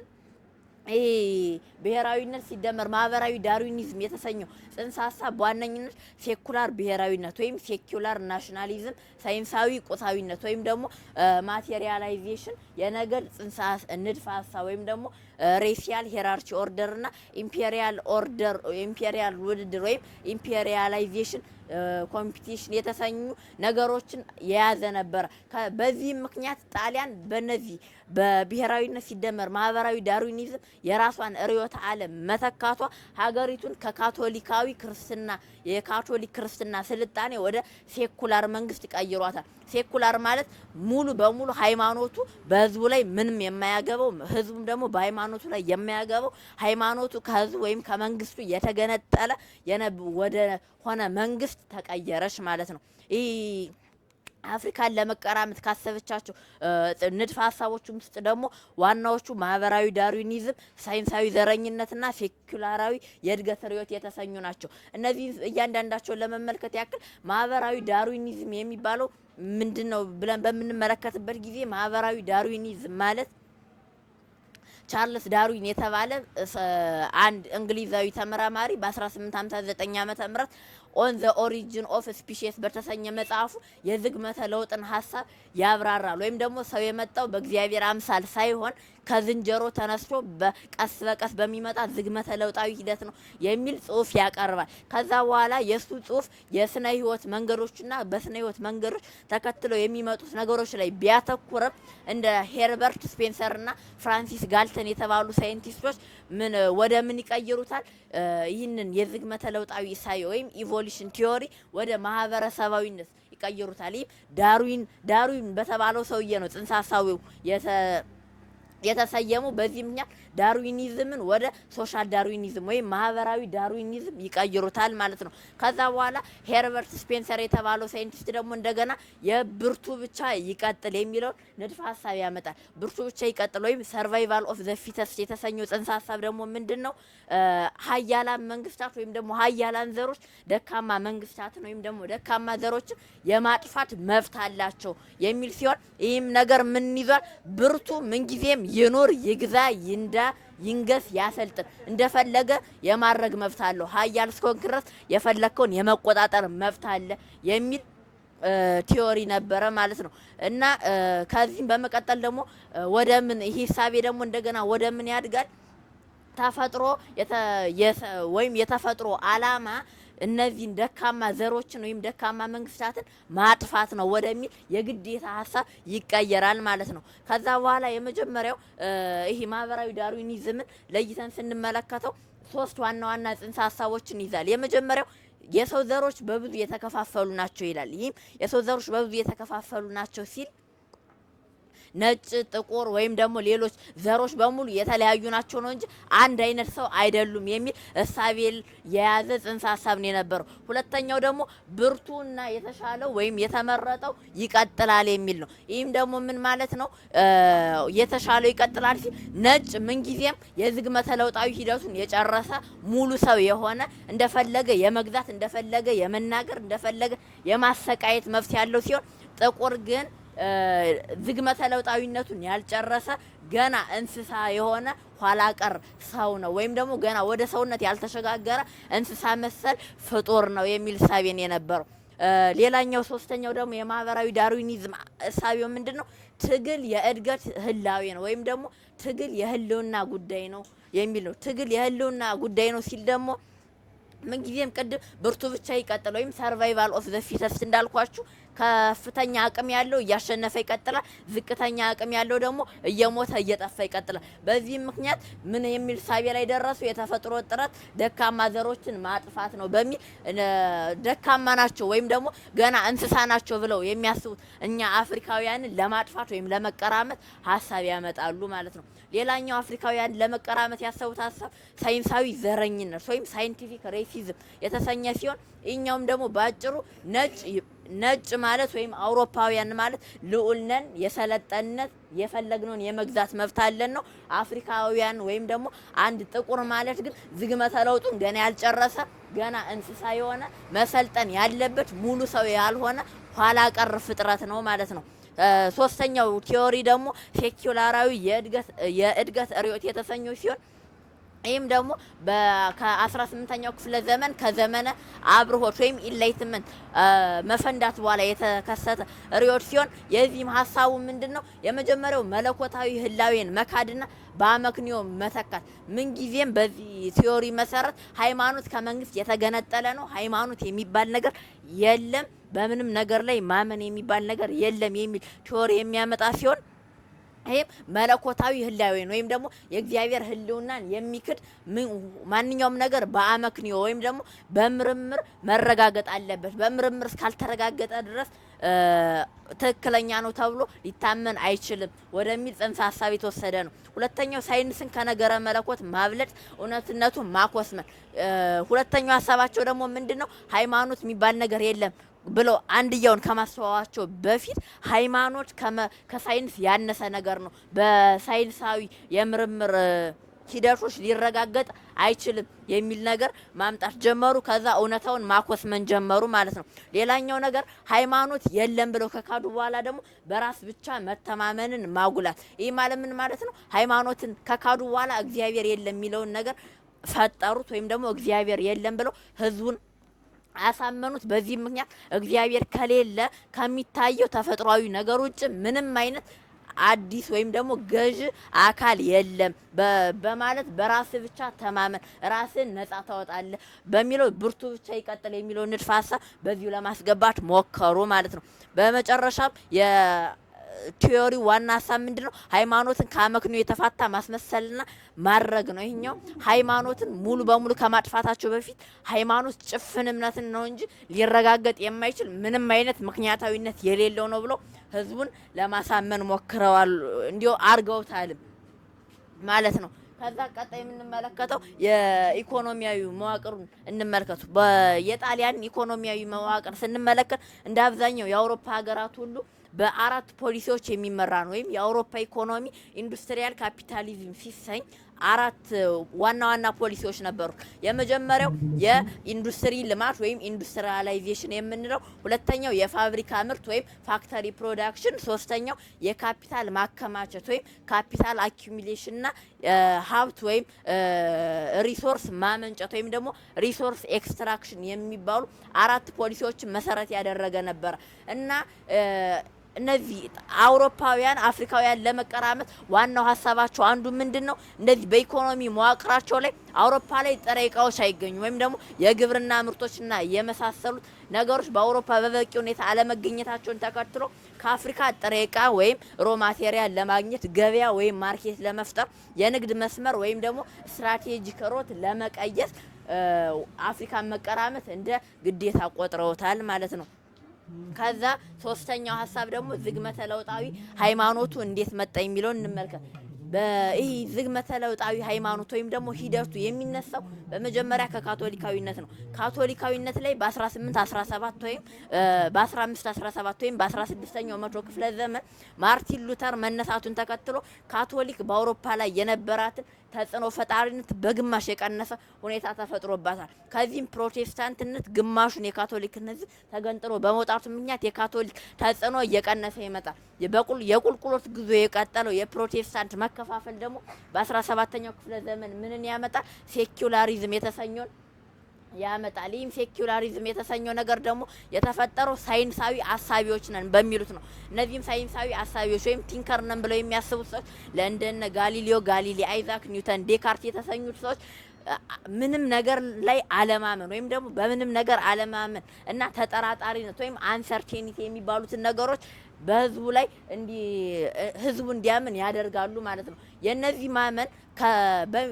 ብሔራዊነት ሲደመር ማህበራዊ ዳርዊኒዝም የተሰኘው ጽንሰ ሀሳብ በዋነኝነት ሴኩላር ብሔራዊነት ወይም ሴኩላር ናሽናሊዝም፣ ሳይንሳዊ ቁሳዊነት ወይም ደግሞ ማቴሪያላይዜሽን፣ የነገድ ጽንሰ ንድፈ ሀሳብ ወይም ደግሞ ሬሲያል ሄራርቺ ኦርደር እና ኢምፔሪያል ኦርደር ኢምፔሪያል ውድድር ወይም ኢምፔሪያላይዜሽን ኮምፒቲሽን የተሰኙ ነገሮችን የያዘ ነበረ። በዚህም ምክንያት ጣሊያን በነዚህ በብሔራዊነት ሲደመር ማህበራዊ ዳርዊኒዝም የራሷን ርዕዮተ ዓለም መተካቷ ሀገሪቱን ከካቶሊካዊ ክርስትና የካቶሊክ ክርስትና ስልጣኔ ወደ ሴኩላር መንግስት ቀይሯታል። ሴኩላር ማለት ሙሉ በሙሉ ሃይማኖቱ በህዝቡ ላይ ምንም የማያገበው፣ ህዝቡም ደግሞ በሃይማኖቱ ላይ የማያገበው፣ ሃይማኖቱ ከህዝቡ ወይም ከመንግስቱ የተገነጠለ ወደ ሆነ መንግስት ተቀየረች ማለት ነው። ይህ አፍሪካን ለመቀራመት ካሰበቻቸው ንድፈ ሀሳቦችም ውስጥ ደግሞ ዋናዎቹ ማህበራዊ ዳርዊኒዝም፣ ሳይንሳዊ ዘረኝነትና ሴኩላራዊ የእድገት ርዕዮት የተሰኙ ናቸው። እነዚህ እያንዳንዳቸውን ለመመልከት ያክል ማህበራዊ ዳርዊኒዝም የሚባለው ምንድነው ብለን በምንመለከትበት ጊዜ ማህበራዊ ዳርዊኒዝም ማለት ቻርልስ ዳርዊን የተባለ አንድ እንግሊዛዊ ተመራማሪ በ1859 ዓመተ ምህረት ኦን ዘ ኦሪጂን ኦፍ ስፒሺስ በተሰኘ መጽሐፉ የዝግመተ ለውጥን ሀሳብ ያብራራል። ወይም ደግሞ ሰው የመጣው በእግዚአብሔር አምሳል ሳይሆን ከዝንጀሮ ተነስቶ በቀስ በቀስ በሚመጣ ዝግመተ ለውጣዊ ሂደት ነው የሚል ጽሁፍ ያቀርባል። ከዛ በኋላ የሱ ጽሁፍ የስነ ህይወት መንገዶችና በስነ ህይወት መንገዶች ተከትለው የሚመጡት ነገሮች ላይ ቢያተኩርም እንደ ሄርበርት ስፔንሰርና ፍራንሲስ ጋልተን የተባሉ ሳይንቲስቶች ወደ ምን ይቀይሩታል? ይህንን የዝግመተ ለውጣዊ እሳቤ ወይም ኢቮሉሽን ቲዮሪ ወደ ማህበረሰባዊነት ይቀይሩታል። ይህ ዳርዊን በተባለው ሰውዬ ነው ጽንሰ ሀሳቡ የተሰየሙ። በዚህ ምክንያት ዳርዊኒዝምን ወደ ሶሻል ዳርዊኒዝም ወይም ማህበራዊ ዳርዊኒዝም ይቀይሩታል ማለት ነው። ከዛ በኋላ ሄርበርት ስፔንሰር የተባለው ሳይንቲስት ደግሞ እንደገና የብርቱ ብቻ ይቀጥል የሚለውን ንድፈ ሀሳብ ያመጣል። ብርቱ ብቻ ይቀጥል ወይም ሰርቫይቫል ኦፍ ዘ ፊተስት የተሰኘው ጽንሰ ሀሳብ ደግሞ ምንድነው? ሀያላን መንግስታት ወይም ደግሞ ሀያላን ዘሮች ደካማ መንግስታትን ወይም ደግሞ ደካማ ዘሮችን የማጥፋት መብት አላቸው የሚል ሲሆን ይህም ነገር ምን ይዟል? ብርቱ ምንጊዜም ይኑር፣ ይግዛ፣ ይንገስ፣ ያሰልጥን፣ እንደፈለገ የማድረግ መብት አለው። ሀያል እስከሆንክ ድረስ የፈለከውን የመቆጣጠር መብት አለ የሚል ቲዮሪ ነበረ ማለት ነው። እና ከዚህም በመቀጠል ደግሞ ወደ ምን ይሄ ሂሳቤ ደግሞ እንደገና ወደ ምን ያድጋል? ተፈጥሮ ወይም የተፈጥሮ አላማ እነዚህን ደካማ ዘሮችን ወይም ደካማ መንግስታትን ማጥፋት ነው ወደሚል የግዴታ ሀሳብ ይቀየራል ማለት ነው። ከዛ በኋላ የመጀመሪያው ይሄ ማህበራዊ ዳርዊኒዝምን ለይተን ስንመለከተው 3 ዋና ዋና ጽንሰ ሀሳቦችን ይዛል። የመጀመሪያው የሰው ዘሮች በብዙ የተከፋፈሉ ናቸው ይላል። ይህም የሰው ዘሮች በብዙ የተከፋፈሉ ናቸው ሲል ነጭ፣ ጥቁር ወይም ደግሞ ሌሎች ዘሮች በሙሉ የተለያዩ ናቸው ነው እንጂ አንድ አይነት ሰው አይደሉም የሚል እሳቤል የያዘ ጽንሰ ሀሳብ ነው የነበረው። ሁለተኛው ደግሞ ብርቱና የተሻለው ወይም የተመረጠው ይቀጥላል የሚል ነው። ይህም ደግሞ ምን ማለት ነው? የተሻለው ይቀጥላል ሲል ነጭ ምንጊዜም የዝግመተ ለውጣዊ ሂደቱን የጨረሰ ሙሉ ሰው የሆነ እንደፈለገ የመግዛት እንደፈለገ የመናገር እንደፈለገ የማሰቃየት መብት ያለው ሲሆን ጥቁር ግን ዝግመተ ለውጣዊነቱን ያልጨረሰ ገና እንስሳ የሆነ ኋላ ቀር ሰው ነው ወይም ደግሞ ገና ወደ ሰውነት ያልተሸጋገረ እንስሳ መሰል ፍጡር ነው የሚል እሳቤን የነበረው። ሌላኛው ሶስተኛው ደግሞ የማህበራዊ ዳርዊኒዝም እሳቤው ምንድነው? ትግል የእድገት ህላዌ ነው ወይም ደግሞ ትግል የህልውና ጉዳይ ነው የሚል ነው። ትግል የህልውና ጉዳይ ነው ሲል ደግሞ ምንጊዜም ቅድም ብርቱ ብቻ ይቀጥል ወይም ሰርቫይቫል ኦፍ ዘ ፊተስት እንዳልኳችሁ ከፍተኛ አቅም ያለው እያሸነፈ ይቀጥላል። ዝቅተኛ አቅም ያለው ደግሞ እየሞተ እየጠፋ ይቀጥላል። በዚህም ምክንያት ምን የሚል ሳቤ ላይ ደረሱ? የተፈጥሮ ጥረት ደካማ ዘሮችን ማጥፋት ነው በሚል ደካማ ናቸው ወይም ደግሞ ገና እንስሳ ናቸው ብለው የሚያስቡት እኛ አፍሪካውያንን ለማጥፋት ወይም ለመቀራመት ሀሳብ ያመጣሉ ማለት ነው። ሌላኛው አፍሪካውያን ለመቀራመት ያሰቡት ሀሳብ ሳይንሳዊ ዘረኝነት ወይም ሳይንቲፊክ ሬሲዝም የተሰኘ ሲሆን እኛውም ደግሞ ባጭሩ ነጭ ማለት ወይም አውሮፓውያን ማለት ልዑል ነን፣ የሰለጠነት የፈለግነውን የመግዛት መብት አለን ነው። አፍሪካውያን ወይም ደግሞ አንድ ጥቁር ማለት ግን ዝግመተ ለውጡን ገና ያልጨረሰ ገና እንስሳ የሆነ መሰልጠን ያለበት ሙሉ ሰው ያልሆነ ኋላ ቀር ፍጥረት ነው ማለት ነው። ሶስተኛው ቲዮሪ ደግሞ ሴኩላራዊ የእድገት ርዕዮት የተሰኘው ሲሆን ይህም ደግሞ ከ18ኛው ክፍለ ዘመን ከዘመነ አብርሆት ወይም ኢንላይትመንት መፈንዳት በኋላ የተከሰተ ርዕዮት ሲሆን የዚህም ሀሳቡ ምንድነው? የመጀመሪያው መለኮታዊ ህላዌን መካድና በአመክንዮ መተካት። ምንጊዜም በዚህ ቲዮሪ መሰረት ሃይማኖት ከመንግስት የተገነጠለ ነው። ሃይማኖት የሚባል ነገር የለም፣ በምንም ነገር ላይ ማመን የሚባል ነገር የለም የሚል ቲዮሪ የሚያመጣ ሲሆን ይሄም መለኮታዊ ህላዌን ወይም ደግሞ የእግዚአብሔር ህልውናን የሚክድ ማንኛውም ነገር በአመክንዮ ወይም ደግሞ በምርምር መረጋገጥ አለበት። በምርምር እስካልተረጋገጠ ድረስ ትክክለኛ ነው ተብሎ ሊታመን አይችልም ወደሚል ጽንሰ ሀሳብ የተወሰደ ነው። ሁለተኛው ሳይንስን ከነገረ መለኮት ማብለጥ፣ እውነትነቱን ማኮስመን። ሁለተኛው ሀሳባቸው ደግሞ ምንድነው? ሃይማኖት የሚባል ነገር የለም ብለው አንድያውን ከማስተዋዋቸው በፊት ሃይማኖት ከሳይንስ ያነሰ ነገር ነው፣ በሳይንሳዊ የምርምር ሂደቶች ሊረጋገጥ አይችልም የሚል ነገር ማምጣት ጀመሩ። ከዛ እውነታውን ማኮስመን ጀመሩ ማለት ነው። ሌላኛው ነገር ሃይማኖት የለም ብለው ከካዱ በኋላ ደግሞ በራስ ብቻ መተማመንን ማጉላት። ይህ ማለት ምን ማለት ነው? ሃይማኖትን ከካዱ በኋላ እግዚአብሔር የለም የሚለውን ነገር ፈጠሩት ወይም ደግሞ እግዚአብሔር የለም ብለው ህዝቡን አሳመኑት። በዚህ ምክንያት እግዚአብሔር ከሌለ ከሚታየው ተፈጥሯዊ ነገር ውጭ ምንም አይነት አዲስ ወይም ደግሞ ገዥ አካል የለም በማለት በራስ ብቻ ተማመን፣ ራስን ነጻ ታወጣለህ በሚለው ብርቱ ብቻ ይቀጥል የሚለው ንድፈ ሀሳብ በዚሁ ለማስገባት ሞከሩ ማለት ነው። በመጨረሻም ቲዮሪ ዋና ሀሳብ ምንድነው? ሃይማኖትን ከአመክንዮ የተፋታ ማስመሰልና ማድረግ ነው። ይሄኛው ሃይማኖትን ሙሉ በሙሉ ከማጥፋታቸው በፊት ሃይማኖት ጭፍን እምነትን ነው እንጂ ሊረጋገጥ የማይችል ምንም አይነት ምክንያታዊነት የሌለው ነው ብለው ህዝቡን ለማሳመን ሞክረዋል። እንዲሁ አርገውታልም ማለት ነው። ከዛ ቀጣይ የምንመለከተው የኢኮኖሚያዊ መዋቅሩን እንመልከቱ። የጣሊያን ኢኮኖሚያዊ መዋቅር ስንመለከት እንደ አብዛኛው የአውሮፓ ሀገራት ሁሉ በአራት ፖሊሲዎች የሚመራ ነው። ወይም የአውሮፓ ኢኮኖሚ ኢንዱስትሪያል ካፒታሊዝም ሲሰኝ አራት ዋና ዋና ፖሊሲዎች ነበሩ። የመጀመሪያው የኢንዱስትሪ ልማት ወይም ኢንዱስትሪያላይዜሽን የምንለው፣ ሁለተኛው የፋብሪካ ምርት ወይም ፋክተሪ ፕሮዳክሽን፣ ሶስተኛው የካፒታል ማከማቸት ወይም ካፒታል አኪሙሌሽንና ሀብት ወይም ሪሶርስ ማመንጨት ወይም ደግሞ ሪሶርስ ኤክስትራክሽን የሚባሉ አራት ፖሊሲዎችን መሰረት ያደረገ ነበረ እና እነዚህ አውሮፓውያን አፍሪካውያን ለመቀራመት ዋናው ሀሳባቸው አንዱ ምንድነው? እንደዚህ በኢኮኖሚ መዋቅራቸው ላይ አውሮፓ ላይ ጥሬ እቃዎች አይገኙም ወይም ደግሞ የግብርና ምርቶችና የመሳሰሉት ነገሮች በአውሮፓ በበቂ ሁኔታ አለመገኘታቸውን ተከትሎ ከአፍሪካ ጥሬ እቃ ወይም ሮ ማቴሪያል ለማግኘት ገበያ ወይም ማርኬት ለመፍጠር የንግድ መስመር ወይም ደግሞ ስትራቴጂክ ሮት ለመቀየስ አፍሪካን መቀራመት እንደ ግዴታ ቆጥረውታል ማለት ነው። ከዛ ሶስተኛው ሐሳብ ደግሞ ዝግመተ ለውጣዊ ሃይማኖቱ እንዴት መጣ የሚለውን እንመልከት። በይህ ዝግመተ ለውጣዊ ሃይማኖት ወይም ደግሞ ሂደቱ የሚነሳው በመጀመሪያ ከካቶሊካዊነት ነው። ካቶሊካዊነት ላይ በ1817 ወይም በ1517 ወይም በ16ኛው መቶ ክፍለ ዘመን ማርቲን ሉተር መነሳቱን ተከትሎ ካቶሊክ በአውሮፓ ላይ የነበራትን ተጽዕኖ ፈጣሪነት በግማሽ የቀነሰ ሁኔታ ተፈጥሮባታል። ከዚህም ፕሮቴስታንትነት ግማሹን የካቶሊክነት ተገንጥሎ በመውጣቱ ምክንያት የካቶሊክ ተጽዕኖ እየቀነሰ ይመጣል። የቁልቁሎት ጉዞ የቀጠለው የፕሮቴስታንት መከፋፈል ደግሞ በ17ኛው ክፍለ ዘመን ምንን ያመጣል? ሴኩላሪዝም የተሰኘውን ያመጣል። ይህም ሴኩላሪዝም የተሰኘው ነገር ደግሞ የተፈጠረው ሳይንሳዊ አሳቢዎች ነን በሚሉት ነው። እነዚህም ሳይንሳዊ አሳቢዎች ወይም ቲንከር ነን ብለው የሚያስቡት ሰዎች ለእንደነ ጋሊሊዮ ጋሊሊ፣ አይዛክ ኒውተን፣ ዴካርት የተሰኙት ሰዎች ምንም ነገር ላይ አለማመን ወይም ደግሞ በምንም ነገር አለማመን እና ተጠራጣሪነት ወይም አንሰርቴኒቲ የሚባሉትን ነገሮች በህዝቡ ላይ ህዝቡ እንዲያምን ያደርጋሉ ማለት ነው። የነዚህ ማመን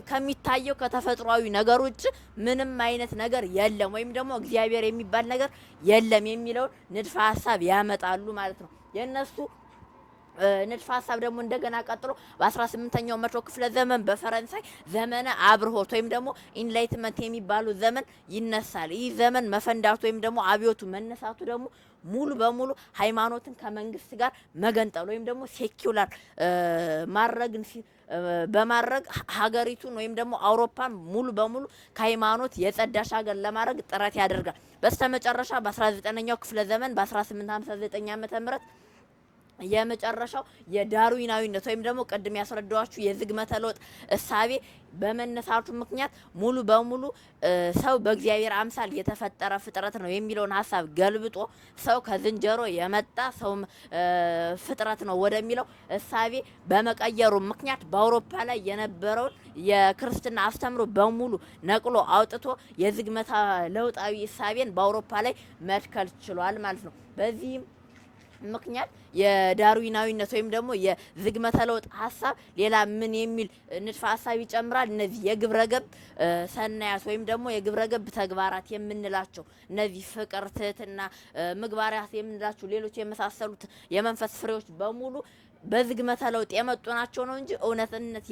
ከሚታየው ከተፈጥሯዊ ነገር ውጭ ምንም አይነት ነገር የለም ወይም ደግሞ እግዚአብሔር የሚባል ነገር የለም የሚለውን ንድፈ ሐሳብ ያመጣሉ ማለት ነው። የነሱ ንድፈ ሐሳብ ደግሞ እንደገና ቀጥሎ በ18ኛው መቶ ክፍለ ዘመን በፈረንሳይ ዘመነ አብርሆት ወይም ደግሞ ኢንላይትመንት የሚባሉ ዘመን ይነሳል። ይህ ዘመን መፈንዳቱ ወይም ደግሞ አብዮቱ መነሳቱ ደግሞ ሙሉ በሙሉ ሃይማኖትን ከመንግስት ጋር መገንጠል ወይም ደግሞ ሴኩላር ማድረግን በማድረግ ሀገሪቱን ወይም ደግሞ አውሮፓን ሙሉ በሙሉ ከሃይማኖት የጸዳሽ ሀገር ለማድረግ ጥረት ያደርጋል። በስተመጨረሻ በ19ኛው ክፍለ ዘመን በ1859 ዓመተ ምህረት የመጨረሻው የዳርዊናዊነት ወይም ደግሞ ቅድም ያስረዳዋችሁ የዝግመተ ለውጥ እሳቤ በመነሳቱ ምክንያት ሙሉ በሙሉ ሰው በእግዚአብሔር አምሳል የተፈጠረ ፍጥረት ነው የሚለውን ሀሳብ ገልብጦ ሰው ከዝንጀሮ የመጣ ሰው ፍጥረት ነው ወደሚለው እሳቤ በመቀየሩ ምክንያት በአውሮፓ ላይ የነበረውን የክርስትና አስተምሮ በሙሉ ነቅሎ አውጥቶ የዝግመተ ለውጣዊ እሳቤን በአውሮፓ ላይ መትከል ችሏል ማለት ነው። በዚህም ምክንያት የዳርዊናዊነት ወይም ደግሞ የዝግመተ ለውጥ ሀሳብ ሌላ ምን የሚል ንድፈ ሀሳብ ይጨምራል? እነዚህ የግብረገብ ሰናያት ወይም ደግሞ የግብረገብ ተግባራት የምንላቸው እነዚህ ፍቅር፣ ትህትና፣ ምግባራት የምንላቸው ሌሎች የመሳሰሉት የመንፈስ ፍሬዎች በሙሉ በዝግመተ ለውጥ የመጡ ናቸው ነው እንጂ እውነትነት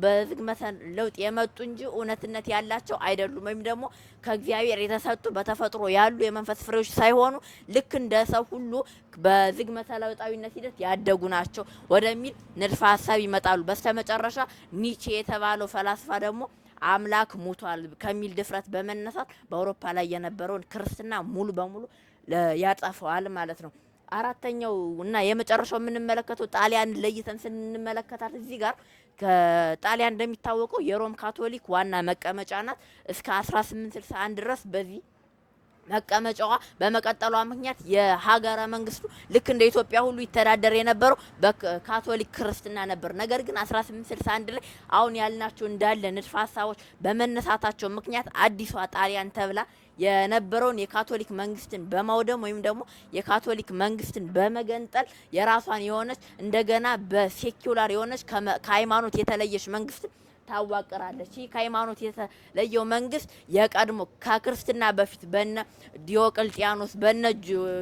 በዝግመተ ለውጥ የመጡ እንጂ እውነትነት ያላቸው አይደሉም። ወይም ደግሞ ከእግዚአብሔር የተሰጡ በተፈጥሮ ያሉ የመንፈስ ፍሬዎች ሳይሆኑ ልክ እንደ ሰው ሁሉ በዝግመተ ለውጣዊነት ሂደት ያደጉ ናቸው ወደሚል ንድፈ ሀሳብ ይመጣሉ። በስተመጨረሻ ኒቼ የተባለው ፈላስፋ ደግሞ አምላክ ሙቷል ከሚል ድፍረት በመነሳት በአውሮፓ ላይ የነበረውን ክርስትና ሙሉ በሙሉ ያጠፋዋል ማለት ነው። አራተኛው እና የመጨረሻው የምንመለከተው ጣሊያን ለይተን ስንመለከታት እዚህ ጋር ከጣሊያን እንደሚታወቀው የሮም ካቶሊክ ዋና መቀመጫ ናት። እስከ 1861 ድረስ በዚህ መቀመጫዋ በመቀጠሏ ምክንያት የሀገረ መንግስቱ ልክ እንደ ኢትዮጵያ ሁሉ ይተዳደር የነበረው በካቶሊክ ክርስትና ነበር። ነገር ግን 1861 ላይ አሁን ያልናቸው እንዳለ ንድፈ ሀሳቦች በመነሳታቸው ምክንያት አዲሷ ጣሊያን ተብላ የነበረውን የካቶሊክ መንግስትን በማውደም ወይም ደግሞ የካቶሊክ መንግስትን በመገንጠል የራሷን የሆነች እንደገና በሴኩላር የሆነች ከሃይማኖት የተለየች መንግስት ታዋቅራለች። ይህ ከሃይማኖት የተለየው መንግስት የቀድሞ ከክርስትና በፊት በነ ዲዮቅልጥያኖስ በነ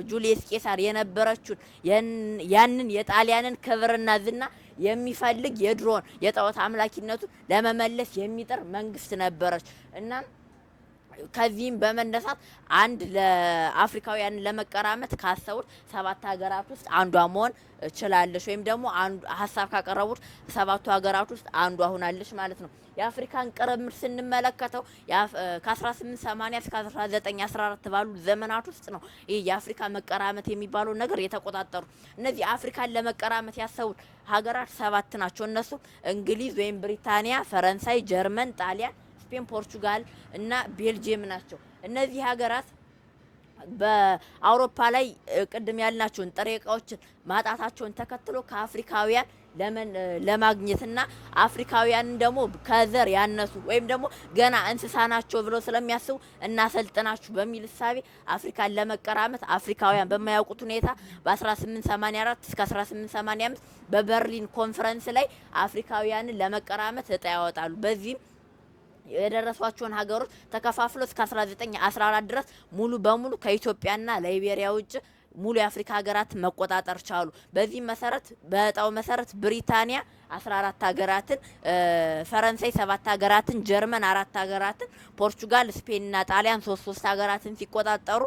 ጁሊየስ ቄሳር የነበረችውን ያንን የጣሊያንን ክብርና ዝና የሚፈልግ የድሮን የጣዖት አምላኪነቱ ለመመለስ የሚጥር መንግስት ነበረች እና ከዚህም በመነሳት አንድ ለአፍሪካውያን ለመቀራመት ካሰቡት 7 ሀገራት ውስጥ አንዷ መሆን ችላለች ወይም ደግሞ አንዱ ሀሳብ ካቀረቡት 7ቱ ሀገራት ውስጥ አንዷ ሆናለች ማለት ነው። የአፍሪካን ቅርምት ስንመለከተው ከ1880 እስከ 1914 ባሉ ዘመናት ውስጥ ነው ይህ የአፍሪካ መቀራመት የሚባለው ነገር የተቆጣጠሩ። እነዚህ አፍሪካን ለመቀራመት ያሰቡት ሀገራት 7 ናቸው። እነሱ እንግሊዝ ወይም ብሪታንያ፣ ፈረንሳይ፣ ጀርመን፣ ጣሊያን፣ ስፔን፣ ፖርቹጋል እና ቤልጂየም ናቸው። እነዚህ ሀገራት በአውሮፓ ላይ ቅድም ያልናቸውን ጥሬ እቃዎችን ማጣታቸውን ተከትሎ ከአፍሪካውያን ለማግኘትና አፍሪካውያንን ደግሞ ከዘር ያነሱ ወይም ደግሞ ገና እንስሳ ናቸው ብለው ስለሚያስቡ እናሰልጥናችሁ በሚል እሳቤ አፍሪካን ለመቀራመት አፍሪካውያን በማያውቁት ሁኔታ በ1884 እስከ 1885 በበርሊን ኮንፈረንስ ላይ አፍሪካውያንን ለመቀራመት እጣ ያወጣሉ። በዚህም የደረሷቸውን ሀገሮች ተከፋፍሎ እስከ 1914 ድረስ ሙሉ በሙሉ ከኢትዮጵያና ላይቤሪያ ውጭ ሙሉ የአፍሪካ ሀገራት መቆጣጠር ቻሉ። በዚህ መሰረት በእጣው መሰረት ብሪታንያ 14 ሀገራትን፣ ፈረንሳይ 7 ሀገራትን፣ ጀርመን 4 ሀገራትን፣ ፖርቹጋል፣ ስፔንና ጣሊያን 3 ሀገራትን ሲቆጣጠሩ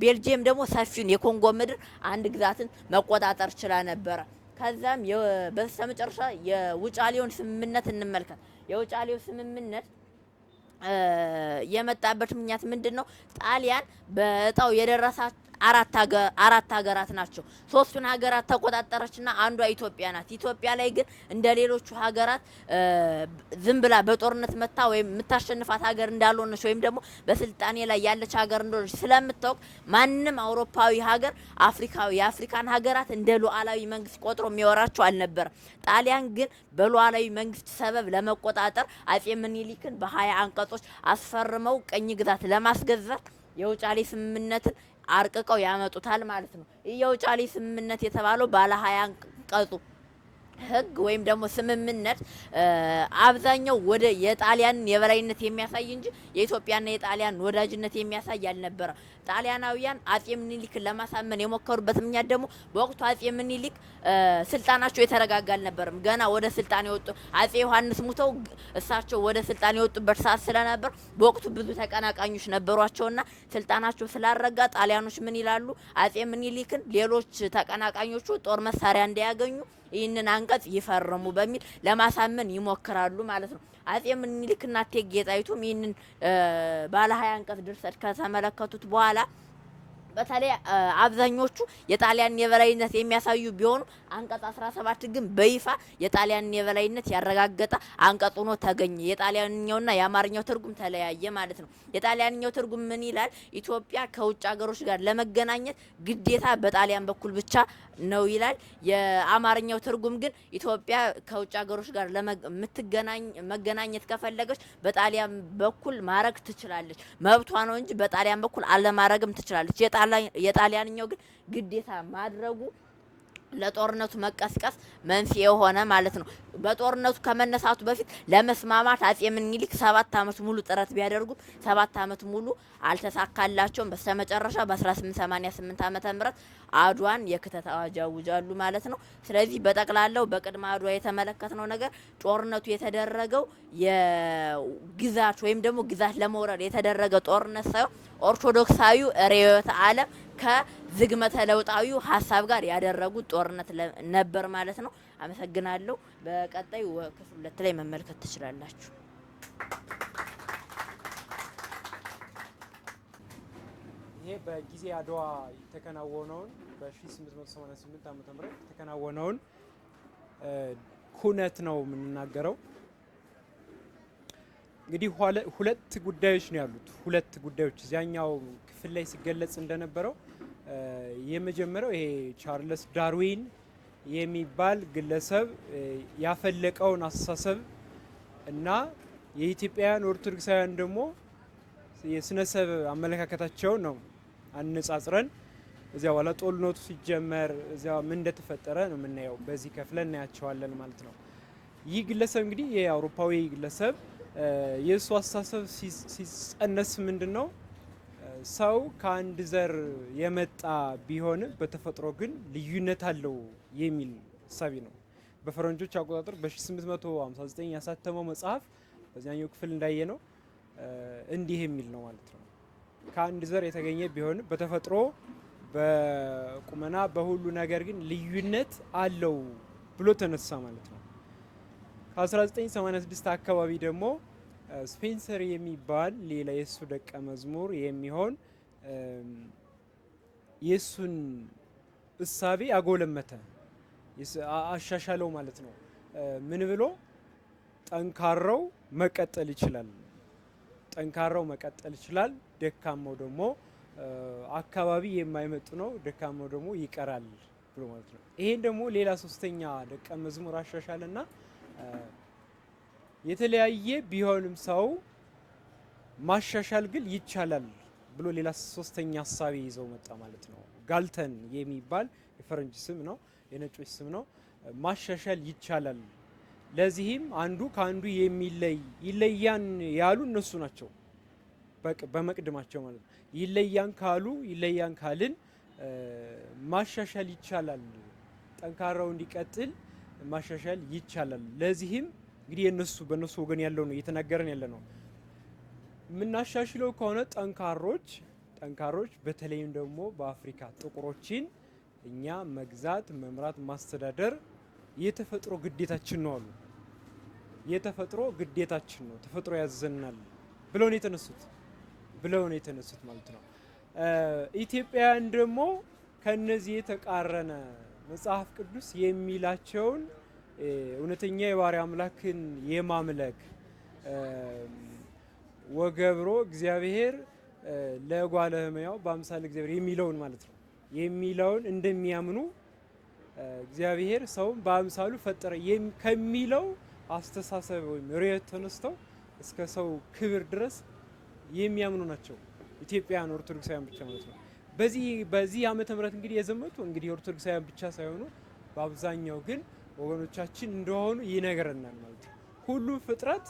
ቤልጂየም ደግሞ ሰፊውን የኮንጎ ምድር አንድ ግዛትን መቆጣጠር ችላ ነበረ። ከዛም በስተመጨረሻ የውጫሌውን ስምምነት እንመልከት። የውጫሌው ስምምነት የመጣበት ምክንያት ምንድነው? ጣሊያን በእጣው የደረሳት አራት ሀገራት ናቸው። 3ቱን ሀገራት ተቆጣጠረችና አንዷ ኢትዮጵያ ናት። ኢትዮጵያ ላይ ግን እንደ ሌሎቹ ሀገራት ዝም ብላ በጦርነት መታ ወይም የምታሸንፋት ሀገር እንዳልሆነች ወይም ደግሞ በስልጣኔ ላይ ያለች ሀገር እንደሆነች ስለምታውቅ ማንም አውሮፓዊ ሀገር የአፍሪካን ሀገራት እንደ ሉዓላዊ መንግስት ቆጥሮ የሚወራቸው አልነበረም። ጣሊያን ግን በሉዓላዊ መንግስት ሰበብ ለመቆጣጠር አጼ ምኒልክን በ20 አንቀጾች አስፈርመው ቅኝ ግዛት ለማስገዛት የውጫሌ ስምምነትን አርቅቀው ያመጡታል ማለት ነው። የውጫሌ ስምምነት የተባለው ባለ 20 አንቀጹ ህግ ወይም ደግሞ ስምምነት አብዛኛው ወደ የጣሊያንን የበላይነት የሚያሳይ እንጂ የኢትዮጵያና የጣሊያን ወዳጅነት የሚያሳይ አልነበረ። ጣሊያናውያን አጼ ምኒልክን ለማሳመን የሞከሩበት ምክንያት ደግሞ በወቅቱ አጼ ምኒልክ ስልጣናቸው የተረጋጋ አልነበረም። ገና ወደ ስልጣን የወጡ አጼ ዮሐንስ ሙተው እሳቸው ወደ ስልጣን የወጡበት ሰዓት ስለነበር በወቅቱ ብዙ ተቀናቃኞች ነበሯቸውና ስልጣናቸው ስላረጋ ጣሊያኖች ምን ይላሉ? አጼ ምኒልክን ሌሎች ተቀናቃኞቹ ጦር መሳሪያ እንዳያገኙ ይህንን አንቀጽ ይፈርሙ በሚል ለማሳመን ይሞክራሉ ማለት ነው። አጼ ምኒልክና እቴጌ ጣይቱም ይህንን ባለ 20 አንቀጽ ድርሰት ከተመለከቱት በኋላ በተለይ አብዛኞቹ የጣሊያን የበላይነት የሚያሳዩ ቢሆኑ አንቀጽ 17 ግን በይፋ የጣሊያን የበላይነት ያረጋገጠ አንቀጽ ሆኖ ተገኘ። የጣሊያንኛውና የአማርኛው ትርጉም ተለያየ ማለት ነው። የጣሊያንኛው ትርጉም ምን ይላል? ኢትዮጵያ ከውጭ ሀገሮች ጋር ለመገናኘት ግዴታ በጣሊያን በኩል ብቻ ነው ይላል። የአማርኛው ትርጉም ግን ኢትዮጵያ ከውጭ ሀገሮች ጋር መገናኘት ከፈለገች በጣሊያን በኩል ማረግ ትችላለች፣ መብቷ ነው እንጂ በጣሊያን በኩል አለማረግም ትችላለች። የጣሊያንኛው ግን ግዴታ ማድረጉ ለጦርነቱ መቀስቀስ መንስኤ ሆነ ማለት ነው። በጦርነቱ ከመነሳቱ በፊት ለመስማማት አጼ ምኒልክ 7 አመት ሙሉ ጥረት ቢያደርጉ 7 አመት ሙሉ አልተሳካላቸውም። በስተመጨረሻ በ1888 ዓመተ ምህረት አድዋን የክተት አዋጅ ያውጃሉ ማለት ነው። ስለዚህ በጠቅላላው በቅድመ አድዋ የተመለከትነው ነገር ጦርነቱ የተደረገው የግዛት ወይም ደግሞ ግዛት ለመውረድ የተደረገ ጦርነት ሳይሆን ኦርቶዶክሳዊው ርዕዮተ ዓለም ከዝግመተ ለውጣዊው ሀሳብ ጋር ያደረጉት ጦርነት ነበር ማለት ነው። አመሰግናለሁ። በቀጣይ ክፍል 2 ላይ መመልከት ትችላላችሁ። ይሄ በጊዜ አድዋ የተከናወነውን በ1888 ዓመተ ምህረት የተከናወነውን ኩነት ነው የምንናገረው። እንግዲህ ሁለት ጉዳዮች ነው ያሉት። ሁለት ጉዳዮች እዚያኛው ክፍል ላይ ሲገለጽ እንደነበረው የመጀመሪያው ይሄ ቻርልስ ዳርዊን የሚባል ግለሰብ ያፈለቀውን አስተሳሰብ እና የኢትዮጵያውያን ኦርቶዶክሳውያን ደግሞ የስነሰብ አመለካከታቸው ነው አነጻጽረን እዚያ በኋላ ጦርነቱ ሲጀመር እዚያ ምን እንደተፈጠረ ነው የምናየው። በዚህ ከፍለን እናያቸዋለን ማለት ነው። ይህ ግለሰብ እንግዲህ የአውሮፓዊ ግለሰብ የእሱ አስተሳሰብ ሲጸነስ ምንድን ነው ሰው ከአንድ ዘር የመጣ ቢሆንም በተፈጥሮ ግን ልዩነት አለው የሚል ሳቢ ነው። በፈረንጆች አቆጣጠር በ1859 ያሳተመው መጽሐፍ በዚያኛው ክፍል እንዳየ ነው እንዲህ የሚል ነው ማለት ነው። ከአንድ ዘር የተገኘ ቢሆንም በተፈጥሮ በቁመና በሁሉ ነገር ግን ልዩነት አለው ብሎ ተነሳ ማለት ነው። ከ1986 አካባቢ ደግሞ ስፔንሰር የሚባል ሌላ የሱ ደቀ መዝሙር የሚሆን የሱን እሳቤ አጎለመተ፣ አሻሻለው ማለት ነው። ምን ብሎ ጠንካራው መቀጠል ይችላል፣ ጠንካራው መቀጠል ይችላል፣ ደካማው ደግሞ አካባቢ የማይመጡ ነው፣ ደካማው ደግሞ ይቀራል ብሎ ማለት ነው። ይሄን ደግሞ ሌላ ሶስተኛ ደቀ መዝሙር አሻሻለና የተለያየ ቢሆንም ሰው ማሻሻል ግን ይቻላል ብሎ ሌላ ሶስተኛ ሀሳብ ይዘው መጣ ማለት ነው። ጋልተን የሚባል የፈረንጅ ስም ነው፣ የነጮች ስም ነው። ማሻሻል ይቻላል። ለዚህም አንዱ ከአንዱ ይለያን ያሉ እነሱ ናቸው በመቅድማቸው ማለት ነው። ይለያን ካሉ ይለያን ካልን ማሻሻል ይቻላል። ጠንካራው እንዲቀጥል ማሻሻል ይቻላል። ለዚህም እንግዲህ በእነሱ ወገን ያለው ነው እየተናገረን ያለ ነው። የምናሻሽለው ከሆነ ጠንካሮች በተለይም ደግሞ በአፍሪካ ጥቁሮችን እኛ መግዛት፣ መምራት፣ ማስተዳደር የተፈጥሮ ግዴታችን ነው አሉ። የተፈጥሮ ግዴታችን ነው፣ ተፈጥሮ ያዘናል ብለው ነው የተነሱት ማለት ነው። ኢትዮጵያውያን ደግሞ ከነዚህ የተቃረነ መጽሐፍ ቅዱስ የሚላቸውን እውነተኛ የባሪያ አምላክን የማምለክ ወገብሮ እግዚአብሔር ለጓለ ሕያው በአምሳለ እግዚአብሔር የሚለውን ማለት ነው የሚለውን እንደሚያምኑ እግዚአብሔር ሰውን በአምሳሉ ፈጠረ ከሚለው አስተሳሰብ ወይም ርዕዮት ተነስተው እስከ ሰው ክብር ድረስ የሚያምኑ ናቸው ኢትዮጵያውያን ኦርቶዶክሳውያን ብቻ ማለት ነው። በዚህ ዓመተ ምህረት እንግዲህ የዘመቱ እንግዲህ ኦርቶዶክሳውያን ብቻ ሳይሆኑ በአብዛኛው ግን ወገኖቻችን እንደሆኑ ይነግረናል ማለት ነው። ሁሉም ፍጥረት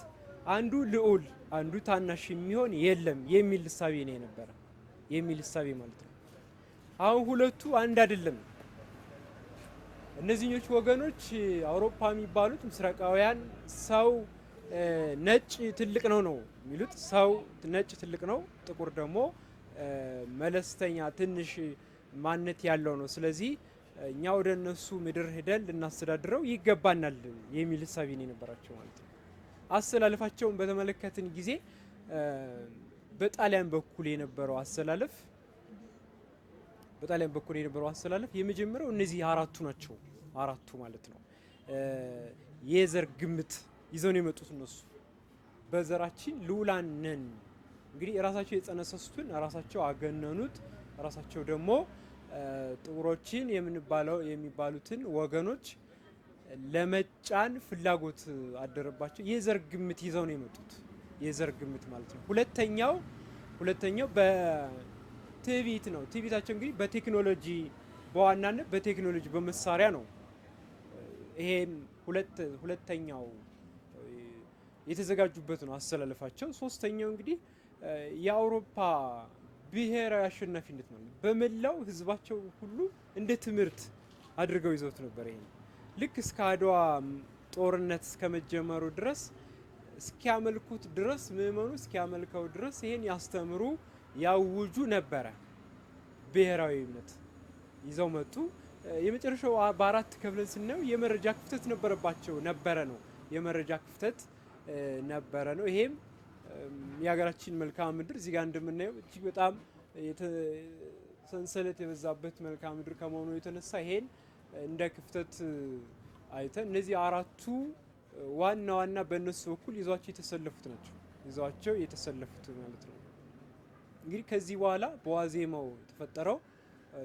አንዱ ልዑል አንዱ ታናሽ የሚሆን የለም የሚል እሳቤ ነው የነበረ እሳቤ ማለት ነው። አሁን ሁለቱ አንድ አይደለም። እነዚህኞቹ ወገኖች አውሮፓ የሚባሉት ምስራቃውያን ሰው ነጭ ትልቅ ነው የሚሉት። ሰው ነጭ ትልቅ ነው፣ ጥቁር ደግሞ መለስተኛ ትንሽ ማንነት ያለው ነው። ስለዚህ እኛ ወደ እነሱ ምድር ሄደን ልናስተዳድረው ይገባናል የሚል እሳቤ ነው የነበራቸው ማለት ነው። አሰላለፋቸውን በተመለከትን ጊዜ በጣሊያን በኩል የነበረው አሰላለፍ የመጀመሪያው እነዚህ አራቱ ናቸው። አራቱ ማለት ነው የዘር ግምት ይዘው ነው የመጡት እነሱ። በዘራችን ልዑላን ነን። እንግዲህ ራሳቸው የጸነሰሱትን ራሳቸው አገነኑት። ራሳቸው ደግሞ ጥቁሮችን የሚባሉትን ወገኖች ለመጫን ፍላጎት አደረባቸው። የዘር ግምት ይዘው ነው የመጡት። የዘር ግምት ማለት ነው። ሁለተኛው በትዕቢት ነው። ትዕቢታቸው እንግዲህ በቴክኖሎጂ በዋናነት በቴክኖሎጂ በመሳሪያ ነው። ይሄም ሁለተኛው የተዘጋጁበት ነው አሰላለፋቸው። ሶስተኛው እንግዲህ የአውሮፓ ብሔራዊ አሸናፊነት ነው። በመላው ሕዝባቸው ሁሉ እንደ ትምህርት አድርገው ይዘውት ነበር። ይሄ ልክ እስከ አድዋ ጦርነት እስከመጀመሩ ድረስ እስኪያመልኩት ድረስ ምዕመኑ እስኪያመልከው ድረስ ይሄን ያስተምሩ ያውጁ ነበረ። ብሔራዊ እምነት ይዘው መጡ። የመጨረሻው በአራት ከፍለን ስናየው የመረጃ ክፍተት ነበረ ነው። የመረጃ ክፍተት ነበረ ነው። ይሄም የሀገራችን መልክዓ ምድር እዚህ ጋር እንደምናየው እጅግ በጣም ሰንሰለት የበዛበት መልክዓ ምድር ከመሆኑ የተነሳ ይሄን እንደ ክፍተት አይተን እነዚህ አራቱ ዋና በእነሱ በኩል ይዟቸው የተሰለፉት ማለት ነው። እንግዲህ ከዚህ በኋላ በዋዜማው የተፈጠረው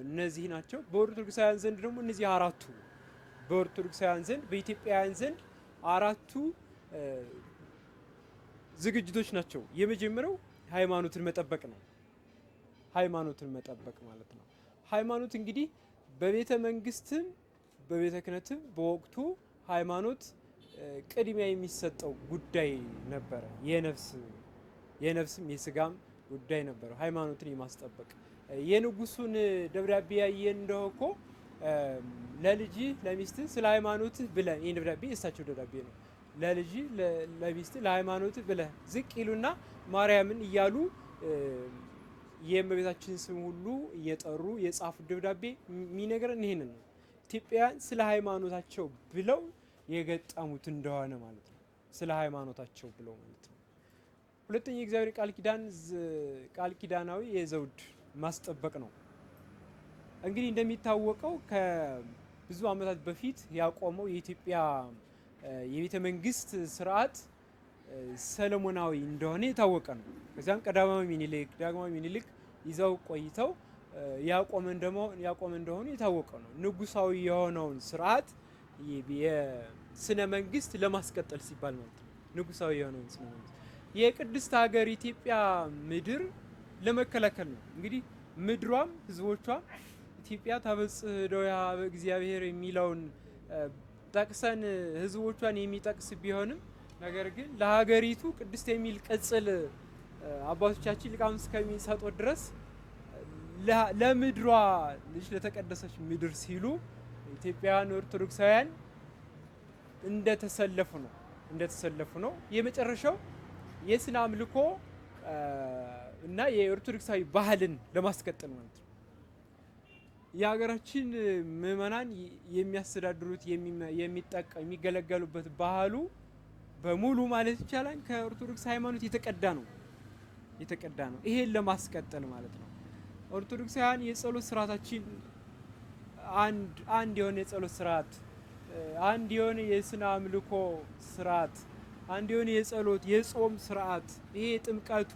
እነዚህ ናቸው። በኦርቶዶክሳውያን ዘንድ ደግሞ እነዚህ አራቱ በኢትዮጵያውያን ዘንድ አራቱ ዝግጅቶች ናቸው። የመጀመሪያው ሃይማኖትን መጠበቅ ነው። ሃይማኖትን መጠበቅ ማለት ነው። ሃይማኖት እንግዲህ በቤተ መንግስትም በቤተ ክህነትም በወቅቱ ሃይማኖት ቅድሚያ የሚሰጠው ጉዳይ ነበረ። የነፍስም የስጋም ጉዳይ ነበረ። ሃይማኖትን የማስጠበቅ የንጉሱን ደብዳቤ ያየን እንደሆነ እኮ ለልጅህ ለሚስትህ ስለ ሃይማኖትህ ብለህ፣ ይህ ደብዳቤ የእሳቸው ደብዳቤ ነው። ለልጅህ ለሚስትህ ለሃይማኖትህ ብለህ ዝቅ ይሉና ማርያምን እያሉ የእመቤታችንን ስም ሁሉ እየጠሩ የጻፉት ደብዳቤ የሚነግረን ይሄንን ነው። ኢትዮጵያውያን ስለ ሃይማኖታቸው ብለው የገጠሙት እንደሆነ ማለት ነው። ስለ ሃይማኖታቸው ብለው ማለት ነው። ሁለተኛ የእግዚአብሔር ቃል ኪዳናዊ የዘውድ ማስጠበቅ ነው። እንግዲህ እንደሚታወቀው ከብዙ ዓመታት በፊት ያቆመው የኢትዮጵያ የቤተ መንግስት ስርዓት ሰለሞናዊ እንደሆነ የታወቀ ነው። ከዚያም ዳግማዊ ሚኒሊክ ይዘው ቆይተው ያቆመ እንደሆነ የታወቀ ነው። ንጉሳዊ የሆነውን ስርዓት የስነ መንግስት ለማስቀጠል ሲባል ማለት ነው። ንጉሳዊ የሆነውን ስነ መንግስት የቅድስት ሀገር ኢትዮጵያ ምድር ለመከላከል ነው። እንግዲህ ምድሯም ህዝቦቿም ኢትዮጵያ ታበጽሕ እደዊሃ በእግዚአብሔር የሚለውን ጠቅሰን ህዝቦቿን የሚጠቅስ ቢሆንም ነገር ግን ለሀገሪቱ ቅድስት የሚል ቅጽል አባቶቻችን ሊቃውንት እስከሚሰጡት ድረስ ለምድሯ ልጅ ለተቀደሰች ምድር ሲሉ ኢትዮጵያውያን ኦርቶዶክሳውያን እንደተሰለፉ ነው። የመጨረሻው የስነ አምልኮ እና የኦርቶዶክሳዊ ባህልን ለማስቀጠል ማለት ነው። የሀገራችን ምዕመናን የሚያስተዳድሩት የሚገለገሉበት ባህሉ በሙሉ ማለት ይቻላል ከኦርቶዶክስ ሃይማኖት የተቀዳ ነው። ይሄን ለማስቀጠል ማለት ነው። ኦርቶዶክሳውያን የጸሎት ስርዓታችን አንድ የሆነ የጸሎት ስርዓት፣ አንድ የሆነ የስነ አምልኮ ስርዓት፣ አንድ የሆነ የጸሎት የጾም ስርዓት፣ ይሄ ጥምቀቱ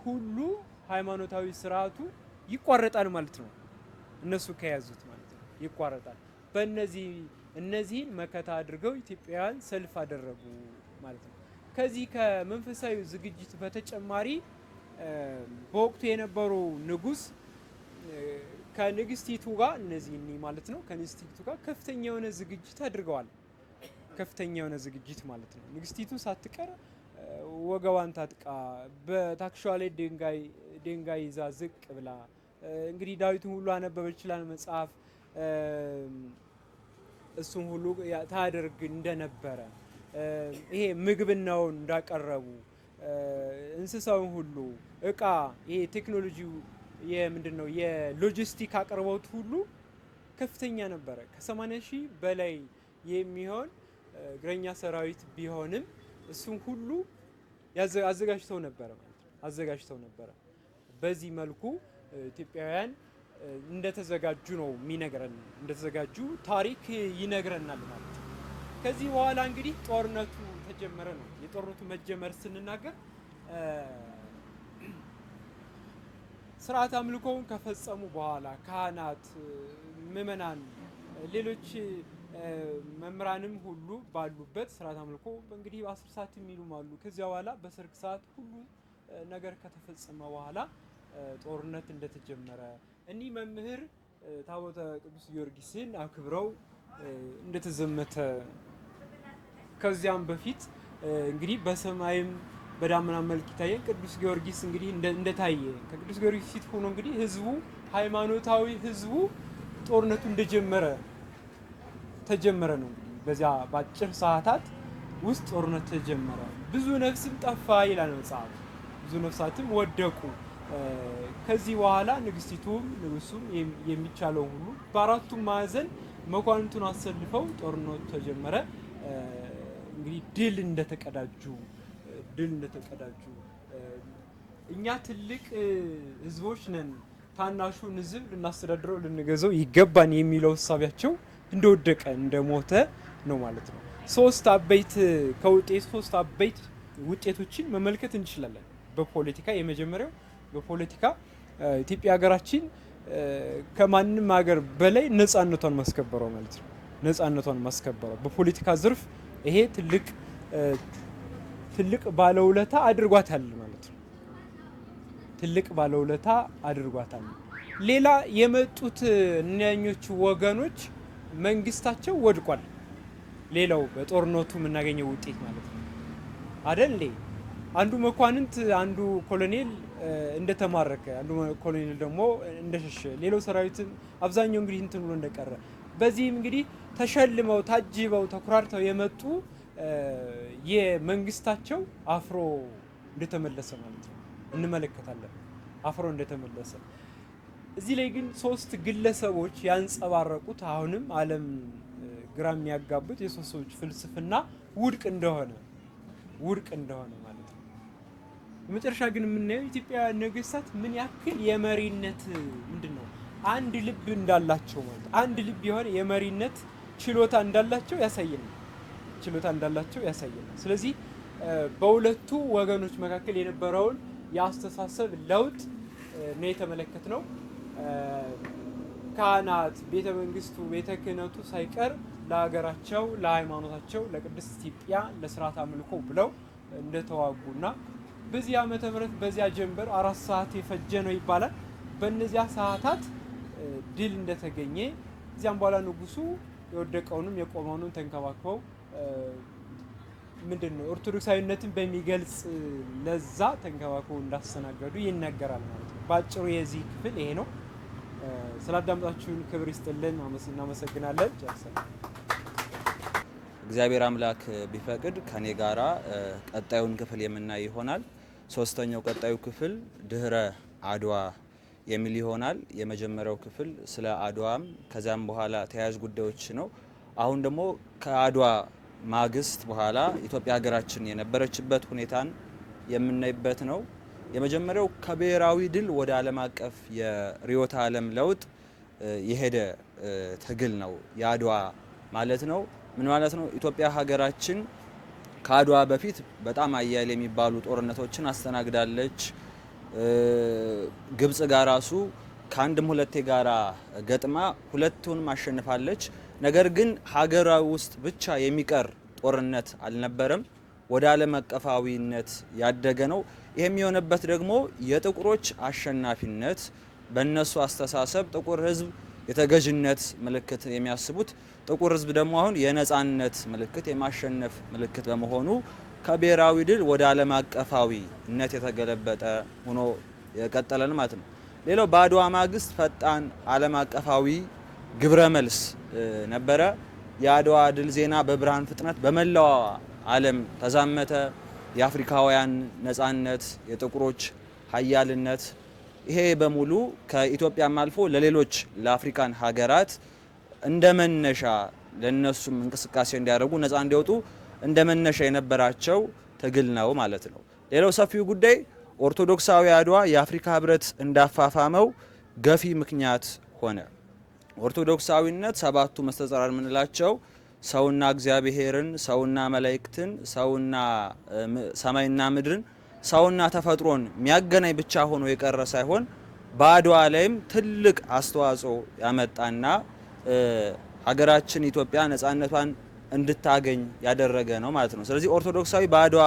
ሁሉ ሃይማኖታዊ ስርዓቱ ይቋረጣል ማለት ነው። እነሱ ከያዙት ማለት ነው ይቋረጣል። እነዚህን መከታ አድርገው ኢትዮጵያውያን ሰልፍ አደረጉ ማለት ነው። ከዚህ ከመንፈሳዊ ዝግጅት በተጨማሪ በወቅቱ የነበሩ ንጉስ ከንግስቲቱ ጋር ማለት ነው ከንግስቲቱ ጋር ከፍተኛ የሆነ ዝግጅት አድርገዋል። ከፍተኛ የሆነ ዝግጅት ማለት ነው። ንግስቲቱ ሳትቀር ወገቧን ታጥቃ በታክሻዋ ላይ ድንጋይ ይዛ ዝቅ ብላ እንግዲህ ዳዊትን ሁሉ አነበበች ይችላል መጽሐፍ። እሱም ሁሉ ታደርግ እንደነበረ ይሄ ምግብናውን እንዳቀረቡ እንስሳውን ሁሉ እቃ ይሄ ቴክኖሎጂው የምንድነው የሎጂስቲክ አቅርቦት ሁሉ ከፍተኛ ነበረ። ከ80 ሺህ በላይ የሚሆን እግረኛ ሰራዊት ቢሆንም እሱም ሁሉ አዘጋጅተው ነበረ። በዚህ መልኩ ኢትዮጵያውያን እንደተዘጋጁ ነው የሚነግረን። እንደተዘጋጁ ታሪክ ይነግረናል ማለት ነው። ከዚህ በኋላ እንግዲህ ጦርነቱ ተጀመረ ነው። የጦርነቱ መጀመር ስንናገር ስርዓት አምልኮውን ከፈጸሙ በኋላ ካህናት፣ ምዕመናን፣ ሌሎች መምህራንም ሁሉ ባሉበት ስርዓት አምልኮ እንግዲህ በ10 ሰዓት የሚሉም አሉ። ከዚያ በኋላ በሰርክ ሰዓት ሁሉ ነገር ከተፈጸመ በኋላ ጦርነት እንደተጀመረ እኒህ መምህር ታቦተ ቅዱስ ጊዮርጊስን አክብረው እንደተዘመተ ከዚያም በፊት እንግዲህ በሰማይም በዳመና መልክ ይታያል። ቅዱስ ጊዮርጊስ እንግዲህ እንደታየ ከቅዱስ ጊዮርጊስ ፊት ሆኖ እንግዲህ ህዝቡ ሃይማኖታዊ ህዝቡ ጦርነቱ ተጀመረ ነው። እንግዲህ በዚያ በአጭር ሰዓታት ውስጥ ጦርነት ተጀመረ። ብዙ ነፍስም ጠፋ ይላል መጽሐፍ። ብዙ ነፍሳትም ወደቁ። ከዚህ በኋላ ንግስቲቱም ንጉሱም የሚቻለው ሁሉ በአራቱም ማዕዘን መኳንንቱን አሰልፈው ጦርነቱ ተጀመረ። እንግዲህ ድል እንደተቀዳጁ እኛ ትልቅ ህዝቦች ነን፣ ታናሹን ህዝብ ልናስተዳድረው ልንገዛው ይገባን የሚለው ሀሳቢያቸው እንደወደቀ እንደሞተ ነው ማለት ነው። ሶስት አበይት ውጤቶችን መመልከት እንችላለን በፖለቲካ። የመጀመሪያው በፖለቲካ ኢትዮጵያ ሀገራችን ከማንም ሀገር በላይ ነፃነቷን ማስከበሯ ማለት ነው። ነፃነቷን ማስከበሯ በፖለቲካ ዘርፍ ይሄ ትልቅ ባለውለታ አድርጓታል ማለት ነው። ትልቅ ባለውለታ አድርጓታል። ሌላ የመጡት እነኞቹ ወገኖች መንግስታቸው ወድቋል። ሌላው በጦርነቱ የምናገኘው ውጤት ማለት ነው አይደል? አንዱ መኳንንት አንዱ ኮሎኔል እንደተማረከ፣ አንዱ ኮሎኔል ደግሞ እንደሸሸ፣ ሌላው ሰራዊት አብዛኛው እንግዲህ እንትን ብሎ እንደቀረ፣ በዚህም እንግዲህ ተሸልመው ታጅበው ተኩራርተው የመጡ የመንግስታቸው አፍሮ እንደተመለሰ ማለት ነው እንመለከታለን። አፍሮ እንደተመለሰ እዚህ ላይ ግን ሶስት ግለሰቦች ያንጸባረቁት አሁንም ዓለም ግራ የሚያጋቡት የሶስት ሰዎች ፍልስፍና ውድቅ እንደሆነ ማለት ነው። በመጨረሻ ግን የምናየው ኢትዮጵያ ነገስታት ምን ያክል የመሪነት ምንድነው አንድ ልብ እንዳላቸው ማለት አንድ ልብ የሆነ የመሪነት ችሎታ እንዳላቸው ያሳየናል። ስለዚህ በሁለቱ ወገኖች መካከል የነበረውን የአስተሳሰብ ለውጥ ነው የተመለከትነው። ካህናት፣ ቤተ መንግስቱ፣ ቤተ ክህነቱ ሳይቀር ለሀገራቸው፣ ለሃይማኖታቸው፣ ለቅድስት ኢትዮጵያ ለስርዓት አምልኮ ብለው እንደተዋጉና በዚህ ዓመተ ምህረት በዚያ ጀንበር 4 ሰዓት የፈጀ ነው ይባላል። በእነዚያ ሰዓታት ድል እንደተገኘ እዚያም በኋላ ንጉሱ የወደቀውንም የቆመውንም ተንከባክበው ምንድነው ኦርቶዶክሳዊነትን በሚገልጽ ለዛ ተንከባክበው እንዳስተናገዱ ይነገራል ማለት ነው። ባጭሩ የዚህ ክፍል ይሄ ነው። ስላዳመጣችሁን ክብር ይስጥልን፣ እናመሰግናለን። ጨርሰናል። እግዚአብሔር አምላክ ቢፈቅድ ከኔ ጋራ ቀጣዩን ክፍል የምናይ ይሆናል። ሶስተኛው ቀጣዩ ክፍል ድህረ አድዋ የሚል ይሆናል። የመጀመሪያው ክፍል ስለ አድዋም ከዛም በኋላ ተያያዥ ጉዳዮች ነው። አሁን ደግሞ ከአድዋ ማግስት በኋላ ኢትዮጵያ ሀገራችን የነበረችበት ሁኔታን የምናይበት ነው። የመጀመሪያው ከብሔራዊ ድል ወደ ዓለም አቀፍ የርዕዮተ ዓለም ለውጥ የሄደ ትግል ነው የአድዋ ማለት ነው። ምን ማለት ነው? ኢትዮጵያ ሀገራችን ከአድዋ በፊት በጣም አያሌ የሚባሉ ጦርነቶችን አስተናግዳለች። ግብጽ ጋር ራሱ ከአንድም ሁለቴ ጋራ ገጥማ ሁለቱንም አሸንፋለች። ነገር ግን ሀገራዊ ውስጥ ብቻ የሚቀር ጦርነት አልነበረም። ወደ ዓለም አቀፋዊነት ያደገ ነው። ይሄም የሆነበት ደግሞ የጥቁሮች አሸናፊነት፣ በእነሱ አስተሳሰብ ጥቁር ሕዝብ የተገዥነት ምልክት የሚያስቡት፣ ጥቁር ሕዝብ ደግሞ አሁን የነጻነት ምልክት የማሸነፍ ምልክት በመሆኑ ከብሔራዊ ድል ወደ ዓለም አቀፋዊነት የተገለበጠ ሆኖ የቀጠለን ማለት ነው። ሌላው በአድዋ ማግስት ፈጣን ዓለም አቀፋዊ ግብረ መልስ ነበረ። የአድዋ ድል ዜና በብርሃን ፍጥነት በመላው ዓለም ተዛመተ። የአፍሪካውያን ነጻነት፣ የጥቁሮች ሀያልነት፣ ይሄ በሙሉ ከኢትዮጵያም አልፎ ለሌሎች ለአፍሪካን ሀገራት እንደ መነሻ ለነሱም እንቅስቃሴ እንዲያደርጉ ነጻ እንዲወጡ እንደ መነሻ የነበራቸው ትግል ነው ማለት ነው። ሌላው ሰፊው ጉዳይ ኦርቶዶክሳዊ አድዋ የአፍሪካ ህብረት እንዳፋፋመው ገፊ ምክንያት ሆነ። ኦርቶዶክሳዊነት ሰባቱ መስተጻራር የምንላቸው ሰውና እግዚአብሔርን፣ ሰውና መላእክትን፣ ሰውና ሰማይና ምድርን፣ ሰውና ተፈጥሮን የሚያገናኝ ብቻ ሆኖ የቀረ ሳይሆን በአድዋ ላይም ትልቅ አስተዋጽኦ ያመጣና ሀገራችን ኢትዮጵያ ነጻነቷን እንድታገኝ ያደረገ ነው ማለት ነው። ስለዚህ ኦርቶዶክሳዊ በአድዋ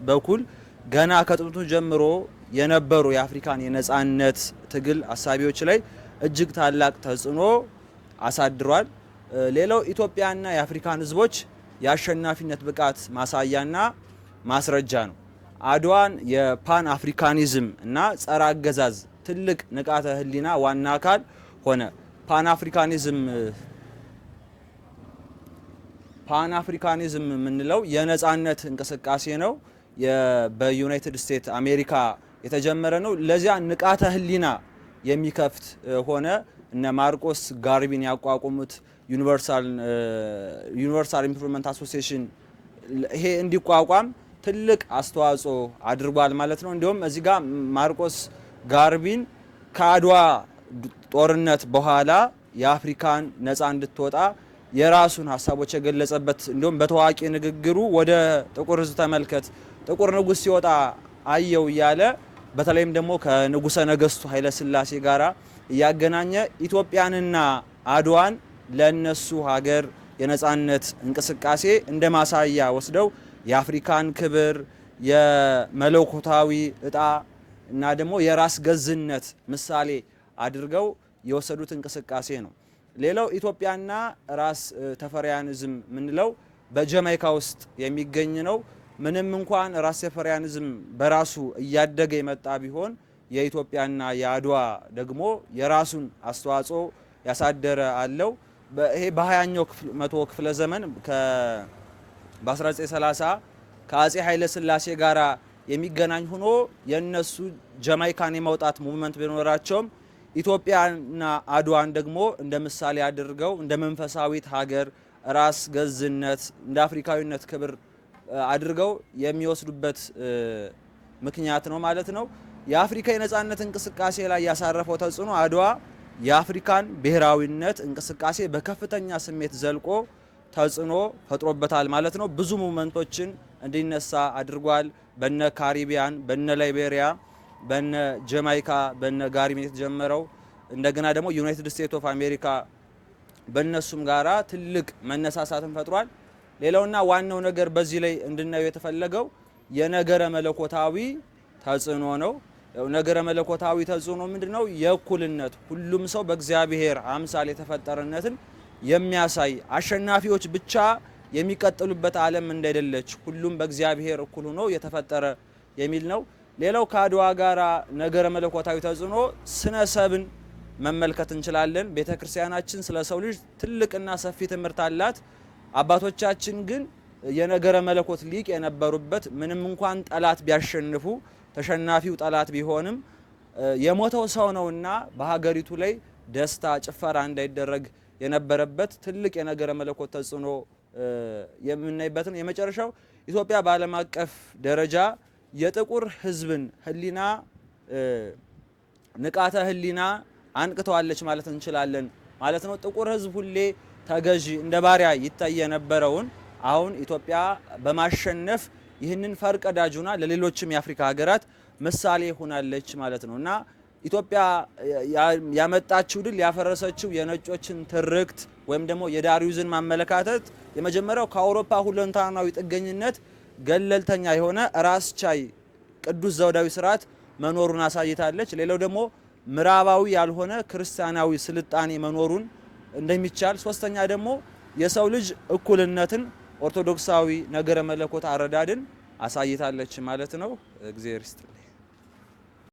በኩል ገና ከጥንቱ ጀምሮ የነበሩ የአፍሪካን የነጻነት ትግል አሳቢዎች ላይ እጅግ ታላቅ ተጽዕኖ አሳድሯል። ሌላው ኢትዮጵያና የአፍሪካን ህዝቦች የአሸናፊነት ብቃት ማሳያና ማስረጃ ነው። አድዋን የፓን አፍሪካኒዝም እና ጸረ አገዛዝ ትልቅ ንቃተ ህሊና ዋና አካል ሆነ። ፓን አፍሪካኒዝም የምንለው የነጻነት እንቅስቃሴ ነው። በዩናይትድ ስቴትስ አሜሪካ የተጀመረ ነው። ለዚያ ንቃተ ህሊና የሚከፍት ሆነ። እነ ማርቆስ ጋርቢን ያቋቋሙት ዩኒቨርሳል ኢምፕሩቭመንት አሶሲዬሽን ይሄ እንዲቋቋም ትልቅ አስተዋጽኦ አድርጓል ማለት ነው። እንዲሁም እዚህ ጋር ማርቆስ ጋርቢን ከአድዋ ጦርነት በኋላ የአፍሪካን ነጻ እንድትወጣ የራሱን ሀሳቦች የገለጸበት እንዲሁም በታዋቂ ንግግሩ ወደ ጥቁር ህዝብ ተመልከት፣ ጥቁር ንጉስ ሲወጣ አየው እያለ በተለይም ደግሞ ከንጉሰ ነገስቱ ኃይለ ሥላሴ ጋራ እያገናኘ ኢትዮጵያንና አድዋን ለነሱ ሀገር የነጻነት እንቅስቃሴ እንደ ማሳያ ወስደው የአፍሪካን ክብር፣ የመለኮታዊ እጣ እና ደግሞ የራስ ገዝነት ምሳሌ አድርገው የወሰዱት እንቅስቃሴ ነው። ሌላው ኢትዮጵያና ራስ ተፈሪያኒዝም ምንለው በጀማይካ ውስጥ የሚገኝ ነው። ምንም እንኳን ራስ ተፈሪያኒዝም በራሱ እያደገ የመጣ ቢሆን የኢትዮጵያና የአድዋ ደግሞ የራሱን አስተዋጽኦ ያሳደረ አለው። ይሄ በ20ኛው መቶ ክፍለ ዘመን በ1930 ከአጼ ኃይለ ሥላሴ ጋራ የሚገናኝ ሆኖ የነሱ ጀማይካን የማውጣት ሙቭመንት ቢኖራቸውም ኢትዮጵያና አድዋን ደግሞ እንደ ምሳሌ አድርገው እንደ መንፈሳዊት ሀገር ራስ ገዝነት እንደ አፍሪካዊነት ክብር አድርገው የሚወስዱበት ምክንያት ነው ማለት ነው። የአፍሪካ የነጻነት እንቅስቃሴ ላይ ያሳረፈው ተጽዕኖ አድዋ የአፍሪካን ብሔራዊነት እንቅስቃሴ በከፍተኛ ስሜት ዘልቆ ተጽዕኖ ፈጥሮበታል ማለት ነው። ብዙ ሙቭመንቶችን እንዲነሳ አድርጓል። በነ ካሪቢያን፣ በነ ላይቤሪያ፣ በነ ጀማይካ፣ በነ ጋሪቢን የተጀመረው እንደገና ደግሞ ዩናይትድ ስቴትስ ኦፍ አሜሪካ በእነሱም ጋራ ትልቅ መነሳሳትን ፈጥሯል። ሌላውና ዋናው ነገር በዚህ ላይ እንድናየው የተፈለገው የነገረ መለኮታዊ ተጽዕኖ ነው። ነገረ መለኮታዊ ተጽዕኖ ምንድነው? የእኩልነት ሁሉም ሰው በእግዚአብሔር አምሳል የተፈጠረነትን የሚያሳይ አሸናፊዎች ብቻ የሚቀጥሉበት ዓለም እንደሌለች ሁሉም በእግዚአብሔር እኩል ሆኖ የተፈጠረ የሚል ነው። ሌላው ከአድዋ ጋራ ነገረ መለኮታዊ ተጽዕኖ ስነ ሰብን መመልከት እንችላለን። ቤተክርስቲያናችን ስለ ሰው ልጅ ትልቅና ሰፊ ትምህርት አላት። አባቶቻችን ግን የነገረ መለኮት ሊቅ የነበሩበት ምንም እንኳን ጠላት ቢያሸንፉ ተሸናፊው ጠላት ቢሆንም የሞተው ሰው ነውና በሀገሪቱ ላይ ደስታ ጭፈራ እንዳይደረግ የነበረበት ትልቅ የነገረ መለኮት ተጽዕኖ የምናይበት ነው። የመጨረሻው ኢትዮጵያ በዓለም አቀፍ ደረጃ የጥቁር ሕዝብን ህሊና ንቃተ ህሊና አንቅተዋለች ማለት እንችላለን ማለት ነው። ጥቁር ሕዝብ ሁሌ ተገዢ እንደ ባሪያ ይታይ የነበረውን አሁን ኢትዮጵያ በማሸነፍ ይህንን ፈርቀዳጁና ለሌሎችም የአፍሪካ ሀገራት ምሳሌ ሆናለች ማለት ነው እና ኢትዮጵያ ያመጣችው ድል ያፈረሰችው የነጮችን ትርክት ወይም ደግሞ የዳሪዩዝን ማመለካከት የመጀመሪያው ከአውሮፓ ሁለንተናዊ ጥገኝነት ገለልተኛ የሆነ ራስ ቻይ ቅዱስ ዘውዳዊ ስርዓት መኖሩን አሳይታለች። ሌላው ደግሞ ምዕራባዊ ያልሆነ ክርስቲያናዊ ስልጣኔ መኖሩን እንደሚቻል፣ ሶስተኛ ደግሞ የሰው ልጅ እኩልነትን ኦርቶዶክሳዊ ነገረ መለኮት አረዳድን አሳይታለች ማለት ነው። እግዚአብሔር ይስጥልኝ።